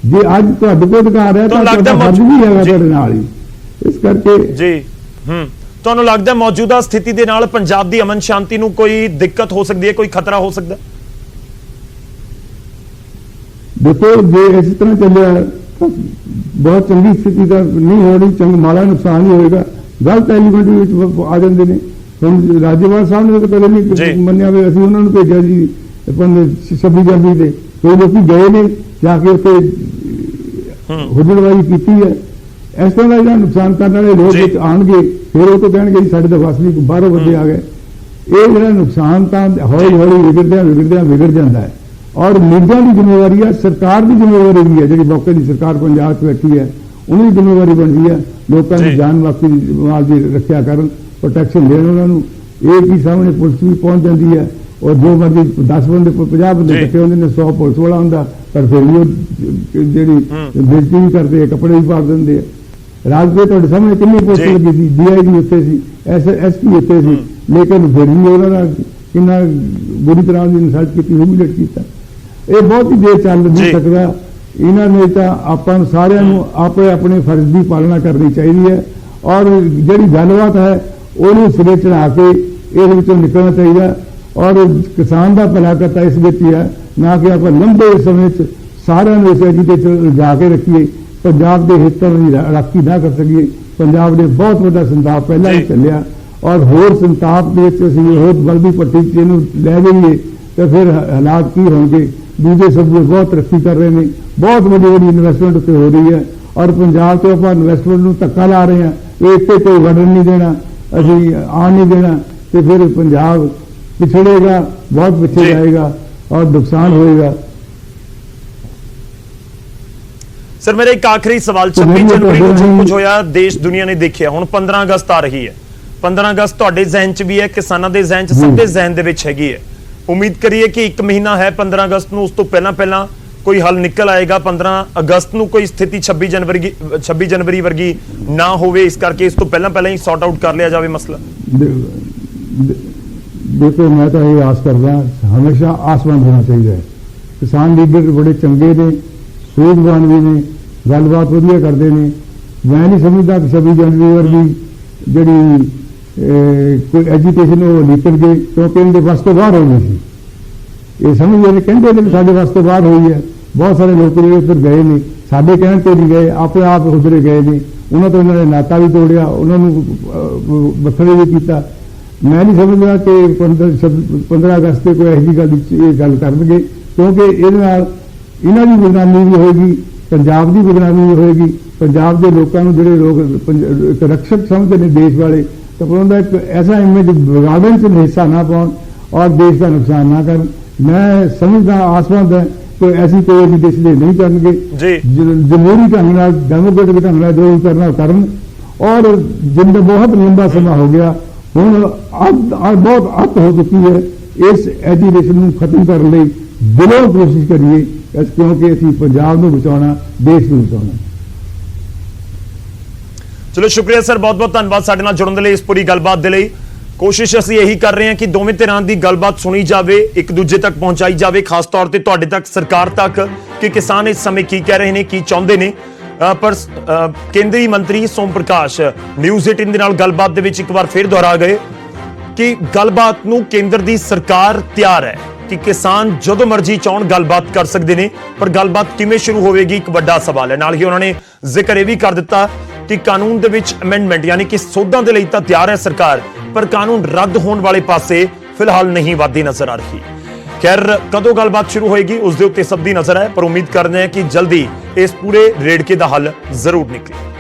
ਜੇ ਅੱਜ ਤੁਹਾਡੇ ਕੋਲ ਅਧਿਕਾਰ ਹੈ ਤਾਂ ਤੁਹਾਡਾ ਫਰਜ਼ ਵੀ ਹੈਗਾ ਤੁਹਾਡੇ ਨਾਲ ਹੀ। ਇਸ ਕਰਕੇ ਜੀ ਤੁਹਾਨੂੰ ਲੱਗਦਾ ਮੌਜੂਦਾ ਸਥਿਤੀ ਦੇ ਨਾਲ ਪੰਜਾਬ ਦੀ ਅਮਨ ਸ਼ਾਂਤੀ ਨੂੰ ਕੋਈ ਦਿੱਕਤ ਹੋ ਸਕਦੀ ਹੈ, ਕੋਈ ਖਤਰਾ ਹੋ ਸਕਦਾ? ਦੇਖੋ ਜੇ ਇਸ ਤਰ੍ਹਾਂ ਚੱਲਿਆ ਤਾਂ ਬਹੁਤ ਚੰਗੀ ਸਥਿਤੀ ਤਾਂ ਨਹੀਂ ਹੋ ਰਹੀ, ਚੰਗਾ ਮਾੜਾ ਨੁਕਸਾਨ ਹੀ ਹੋਏਗਾ। ਗਲਤ ਐਲੀਮੈਂਟ ਵਿੱਚ ਆ ਜਾਂਦੇ ਨੇ। ਹੁਣ ਰਾਜੇਵਾਲ ਸਾਹਿਬ ਨੇ ਤਾਂ ਕਦੇ ਨਹੀਂ ਮੰਨਿਆ ਵੀ ਅਸੀਂ ਉਹਨਾਂ ਨੂੰ ਭੇਜਿਆ ਜੀ 26 ਜਨਵਰੀ ਤੇ, ਕੋਈ ਲੋਕੀ ਗਏ ਨੇ ਜਾ ਕੇ ਉੱਥੇ ਹੁਜੜਬਾਜ਼ੀ ਕੀਤੀ ਹੈ। ਇਸ ਤਰ੍ਹਾਂ ਦਾ ਜਿਹੜਾ ਨੁਕਸਾਨ ਕਰਨ ਵਾਲੇ ਲੋਕ ਵਿੱਚ ਆਉਣਗੇ, ਫਿਰ ਉਹ ਤੋਂ ਕਹਿਣਗੇ ਜੀ ਸਾਡੇ ਤਾਂ ਵਸਨੀਕ ਬਾਹਰੋਂ ਬੰਦੇ ਆ ਗਏ। ਇਹ ਜਿਹੜਾ ਨੁਕਸਾਨ ਤਾਂ ਹੌਲੀ ਹੌਲੀ ਵਿਗੜ ਜਾਂਦਾ ਹੈ। ਔਰ ਮੀਡੀਆ ਦੀ ਜ਼ਿੰਮੇਵਾਰੀ ਹੈ, ਸਰਕਾਰ ਦੀ ਜ਼ਿੰਮੇਵਾਰੀ ਵੀ ਹੈ, ਜਿਹੜੀ ਮੌਕੇ ਦੀ ਸਰਕਾਰ ਪੰਜਾਬ 'ਚ ਬੈਠੀ ਹੈ ਉਹਦੀ ਜ਼ਿੰਮੇਵਾਰੀ ਬਣਦੀ ਹੈ ਲੋਕਾਂ ਦੀ ਜਾਨ ਮਾਲ ਦੀ ਰੱਖਿਆ ਕਰਨ, ਪ੍ਰੋਟੈਕਸ਼ਨ ਦੇਣ ਉਹਨਾਂ ਨੂੰ। ਇਹ ਕੀ ਸਾਹਮਣੇ ਪੁਲਿਸ ਵੀ ਪਹੁੰਚ ਜਾਂਦੀ ਹੈ ਔਰ ਜੋ ਮਰਜ਼ੀ 10 ਬੰਦੇ 50 ਬੰਦੇ ਇਕੱਠੇ ਹੁੰਦੇ ਨੇ, 100 ਪੁਲਿਸ ਵਾਲਾ ਹੁੰਦਾ, ਪਰ ਫਿਰ ਵੀ ਉਹ ਜਿਹੜੀ ਬੇਇੱਜ਼ਤੀ ਵੀ ਕਰਦੇ ਆ, ਕੱਪੜੇ ਵੀ ਪਾ ਦਿੰਦੇ ਆ। ਰਾਜਪੁਰੇ ਤੁਹਾਡੇ ਸਾਹਮਣੇ ਕਿੰਨੀ ਪੁਲਿਸ ਲੱਗੀ ਸੀ, DIG ਉੱਥੇ ਸੀ, SP ਉੱਥੇ ਸੀ, ਲੇਕਿਨ ਫਿਰ ਵੀ ਉਹਨਾਂ ਦਾ ਕਿੰਨਾ ਬੁਰੀ ਤਰ੍ਹਾਂ ਦੀ ਇਨਸਲਟ ਕੀਤੀ, ਹਿਊਮਿਲੇਟ ਕੀਤਾ। ਇਹ ਬਹੁਤ ਹੀ ਦੇਰ ਚੱਲ ਨਹੀਂ ਸਕਦਾ। ਇਹਨਾਂ ਨੇ ਤਾਂ ਆਪਾਂ ਨੂੰ ਸਾਰਿਆਂ ਨੂੰ ਆਪਣੇ ਫਰਜ਼ ਦੀ ਪਾਲਣਾ ਕਰਨੀ ਚਾਹੀਦੀ ਹੈ ਔਰ ਜਿਹੜੀ ਗੱਲਬਾਤ ਹੈ ਉਹਨੂੰ ਸਿਰੇ ਚੜਾ ਕੇ ਇਹਦੇ ਵਿੱਚੋਂ ਨਿਕਲਣਾ ਚਾਹੀਦਾ। ਔਰ ਕਿਸਾਨ ਦਾ ਭਲਾ ਕਰਤਾ ਇਸ ਵਿੱਚ ਹੀ ਹੈ, ਨਾ ਕਿ ਆਪਾਂ ਲੰਬੇ ਸਮੇਂ 'ਚ ਸਾਰਿਆਂ ਨੂੰ ਇਸ ਐਜੂਕੇਸ਼ਨ ਜਾ ਕੇ ਰੱਖੀਏ, ਪੰਜਾਬ ਦੇ ਹਿੱਤਾਂ ਦੀ ਰਾਖੀ ਨਾ ਕਰ ਸਕੀਏ। ਪੰਜਾਬ ਦੇ ਬਹੁਤ ਵੱਡਾ ਸੰਤਾਪ ਪਹਿਲਾਂ ਹੀ ਚੱਲਿਆ ਔਰ ਹੋਰ ਸੰਤਾਪ ਦੇ ਵਿੱਚ ਅਸੀਂ ਹੋਰ ਬਲਦੀ ਪੱਟੀ 'ਚ ਇਹਨੂੰ ਲੈ ਜਾਈਏ ਤਾਂ ਫਿਰ ਹਾਲਾਤ ਕੀ ਹੋਣਗੇ। ਦੂਜੇ ਸੂਬੇ ਬਹੁਤ ਤਰੱਕੀ ਕਰ ਰਹੇ ਨੇ, ਬਹੁਤ ਵੱਡੀ ਇਨਵੈਸਟਮੈਂਟ ਉੱਤੇ ਹੋ ਰਹੀ ਹੈ ਔਰ ਪੰਜਾਬ ਤੋਂ ਆਪਾਂ ਇਨਵੈਸਟਮੈਂਟ ਨੂੰ ਧੱਕਾ ਲਾ ਰਹੇ ਹਾਂ। ਇਹ ਇੱਥੇ ਕੋਈ ਵੜਨ ਨਹੀਂ ਦੇਣਾ, ਅਸੀਂ ਆਉਣ ਨਹੀਂ ਦੇਣਾ, ਤੇ ਫਿਰ ਪੰਜਾਬ ਪਿਛੜੇਗਾ, ਬਹੁਤ ਪਿੱਛੇ ਜਾਏਗਾ ਔਰ ਨੁਕਸਾਨ ਹੋਏਗਾ। ਸਰ ਮੇਰਾ ਇੱਕ ਆਖਰੀ ਸਵਾਲ, 26 ਜਨਵਰੀ ਨੂੰ ਜੋ ਕੁਝ ਹੋਇਆ ਦੇਸ਼ ਦੁਨੀਆ ਨੇ ਦੇਖਿਆ, ਹੁਣ 15 ਅਗਸਤ ਆ ਰਹੀ ਹੈ। 15 ਅਗਸਤ ਤੁਹਾਡੇ ਜ਼ਿਹਨ 'ਚ ਵੀ ਹੈ, ਕਿਸਾਨਾਂ ਦੇ ਜ਼ਿਹਨ 'ਚ, ਸਭ ਦੇ ਜ਼ਿਹਨ ਦੇ ਵਿੱਚ ਹੈਗੀ ਹੈ। ਉਮੀਦ ਕਰੀਏ ਕਿ 1 ਮਹੀਨਾ ਹੈ 15 ਅਗਸਤ ਨੂੰ, ਉਸ ਤੋਂ ਪਹਿਲਾਂ ਕੋਈ ਹੱਲ ਨਿਕਲ ਆਏਗਾ। 15 ਅਗਸਤ ਨੂੰ ਕੋਈ ਸਥਿਤੀ 26 ਜਨਵਰੀ ਵਰਗੀ ਨਾ ਹੋਵੇ, ਇਸ ਕਰਕੇ ਇਸ ਤੋਂ ਪਹਿਲਾਂ ਹੀ ਸੌਟ ਆਊਟ ਕਰ ਲਿਆ ਜਾਵੇ ਮਸਲਾ। ਦੇਖੋ ਮੈਂ ਤਾਂ ਇਹ ਆਸ ਕਰਦਾ, ਹਮੇਸ਼ਾ ਆਸਮਾਨ ਹੋਣਾ ਚਾਹੀਦਾ ਹੈ। ਕਿਸਾਨ ਲੀਡਰ ਬੜੇ ਚੰਗੇ ਨੇ, ਸੂਝਵਾਨ ਵੀ ਨੇ, ਗੱਲਬਾਤ ਵਧੀਆ ਕਰਦੇ ਨੇ। ਮੈਂ ਨਹੀਂ ਸਮਝਦਾ ਕਿ 26 ਜਨਵਰੀ ਵਰਗੀ ਜਿਹੜੀ ਕੋਈ ਐਜੂਕੇਸ਼ਨ ਉਹ ਨਿਕਲ ਗਈ, ਕਿਉਂਕਿ ਇਹਦੇ ਵੱਸ ਤੋਂ ਬਾਹਰ ਹੋ ਗਈ ਸੀ। ਇਹ ਸਮਝਦੇ ਨੇ, ਕਹਿੰਦੇ ਨੇ ਸਾਡੇ ਵੱਸ ਤੋਂ ਬਾਹਰ ਹੋਈ ਹੈ। ਬਹੁਤ ਸਾਰੇ ਲੋਕ ਜਿਹੜੇ ਉੱਧਰ ਗਏ ਨੇ, ਸਾਡੇ ਕਹਿਣ ਤੇ ਨਹੀਂ ਗਏ, ਆਪਣੇ ਆਪ ਉੱਧਰ ਗਏ ਨੇ। ਉਹਨਾਂ ਤੋਂ ਇਹਨਾਂ ਨੇ ਨਾਤਾ ਵੀ ਤੋੜਿਆ, ਉਹਨਾਂ ਨੂੰ ਵੱਖਰੇ ਵੀ ਕੀਤਾ। ਮੈਂ ਨਹੀਂ ਸਮਝਦਾ ਕਿ 15 ਅਗਸਤ ਤੇ ਕੋਈ ਇਹੋ ਜਿਹੀ ਗੱਲ ਕਰਨਗੇ, ਕਿਉਂਕਿ ਇਹਦੇ ਨਾਲ ਇਹਨਾਂ ਦੀ ਬਦਨਾਮੀ ਵੀ ਹੋਏਗੀ, ਪੰਜਾਬ ਦੀ ਬਦਨਾਮੀ ਵੀ ਹੋਏਗੀ। ਪੰਜਾਬ ਦੇ ਲੋਕਾਂ ਨੂੰ ਜਿਹੜੇ ਲੋਕ ਇੱਕ ਰਕਸ਼ਕ ਸਮਝਦੇ ਨੇ ਦੇਸ਼ ਵਾਲੇ, ਤਾਂ ਉਹਨਾਂ ਦਾ ਇੱਕ ਐਸਾ ਇਮੇਜ ਵਿਗਾੜਨ 'ਚ ਹਿੱਸਾ ਨਾ ਪਾਉਣ ਔਰ ਦੇਸ਼ ਦਾ ਨੁਕਸਾਨ ਨਾ ਕਰਨ। ਮੈਂ ਸਮਝਦਾ, ਆਸਵੰਦ ਹੈ तो ऐसी कोई भी देश नहीं करनगे जी। जमहूरी ढंग नाल डेमोक्रेटिक ढंग नाल जो करना करन और जिंदा बहुत लंबा समय हो गया हुण बहुत अत हो चुकी है इस एजुकेशन ਨੂੰ खत्म करने ਲਈ दिलों कोशिश करिए क्योंकि ਅਸੀਂ पंजाब ਨੂੰ बचाਉਣਾ देश ਨੂੰ बचाਉਣਾ। ਚਲੋ ਸ਼ੁਕਰੀਆ ਸਰ, ਬਹੁਤ ਬਹੁਤ ਧੰਨਵਾਦ ਸਾਡੇ ਨਾਲ ਜੁੜਨ ਦੇ ਲਈ, ਇਸ ਪੂਰੀ ਗੱਲਬਾਤ ਦੇ ਲਈ। ਕੋਸ਼ਿਸ਼ ਅਸੀਂ ਇਹੀ ਕਰ ਰਹੇ ਹਾਂ ਕਿ ਦੋਵੇਂ ਧਿਰਾਂ ਦੀ ਗੱਲਬਾਤ ਸੁਣੀ ਜਾਵੇ, ਇੱਕ ਦੂਜੇ ਤੱਕ ਪਹੁੰਚਾਈ ਜਾਵੇ, ਖਾਸ ਤੌਰ ਤੇ ਤੁਹਾਡੇ ਤੱਕ, ਸਰਕਾਰ ਤੱਕ, ਕਿ ਕਿਸਾਨ ਇਸ ਸਮੇਂ ਕੀ ਕਹਿ ਰਹੇ ਨੇ, ਕੀ ਚਾਹੁੰਦੇ ਨੇ। ਪਰ ਕੇਂਦਰੀ ਮੰਤਰੀ ਸੋਮ ਪ੍ਰਕਾਸ਼ ਨਿਊਜ਼ 18 ਦੇ ਨਾਲ ਗੱਲਬਾਤ ਦੇ ਵਿੱਚ ਇੱਕ ਵਾਰ ਫਿਰ ਦੁਹਰਾ ਗਏ ਕਿ ਗੱਲਬਾਤ ਨੂੰ ਕੇਂਦਰ ਦੀ ਸਰਕਾਰ ਤਿਆਰ ਹੈ ਕਿ ਕਿਸਾਨ ਜਦੋਂ ਮਰਜ਼ੀ ਚਾਹਣ ਗੱਲਬਾਤ ਕਰ ਸਕਦੇ ਨੇ, ਪਰ ਗੱਲਬਾਤ ਕਿਵੇਂ ਸ਼ੁਰੂ ਹੋਵੇਗੀ ਇੱਕ ਵੱਡਾ ਸਵਾਲ ਹੈ। ਨਾਲ ਹੀ ਉਹਨਾਂ ਨੇ ਜ਼ਿਕਰ ਇਹ ਵੀ ਕਰ ਦਿੱਤਾ ਕਿ ਕਾਨੂੰਨ ਦੇ ਵਿੱਚ ਅਮੈਂਡਮੈਂਟ ਯਾਨੀ ਕਿ ਸੋਧਾਂ ਦੇ ਲਈ ਤਾਂ ਤਿਆਰ ਹੈ ਸਰਕਾਰ, ਪਰ ਕਾਨੂੰਨ ਰੱਦ ਹੋਣ ਵਾਲੇ ਪਾਸੇ ਫਿਲਹਾਲ ਨਹੀਂ ਵੱਧਦੀ ਨਜ਼ਰ ਆ ਰਹੀ। ਖੈਰ ਕਦੋਂ ਗੱਲਬਾਤ ਸ਼ੁਰੂ ਹੋਏਗੀ ਉਸ ਦੇ ਉੱਤੇ ਸਭ ਦੀ ਨਜ਼ਰ ਹੈ, ਪਰ ਉਮੀਦ ਕਰਦੇ ਹਾਂ ਕਿ ਜਲਦੀ ਇਸ ਪੂਰੇ ਰੇੜਕੇ ਦਾ ਹੱਲ ਜ਼ਰੂਰ ਨਿਕਲੇ।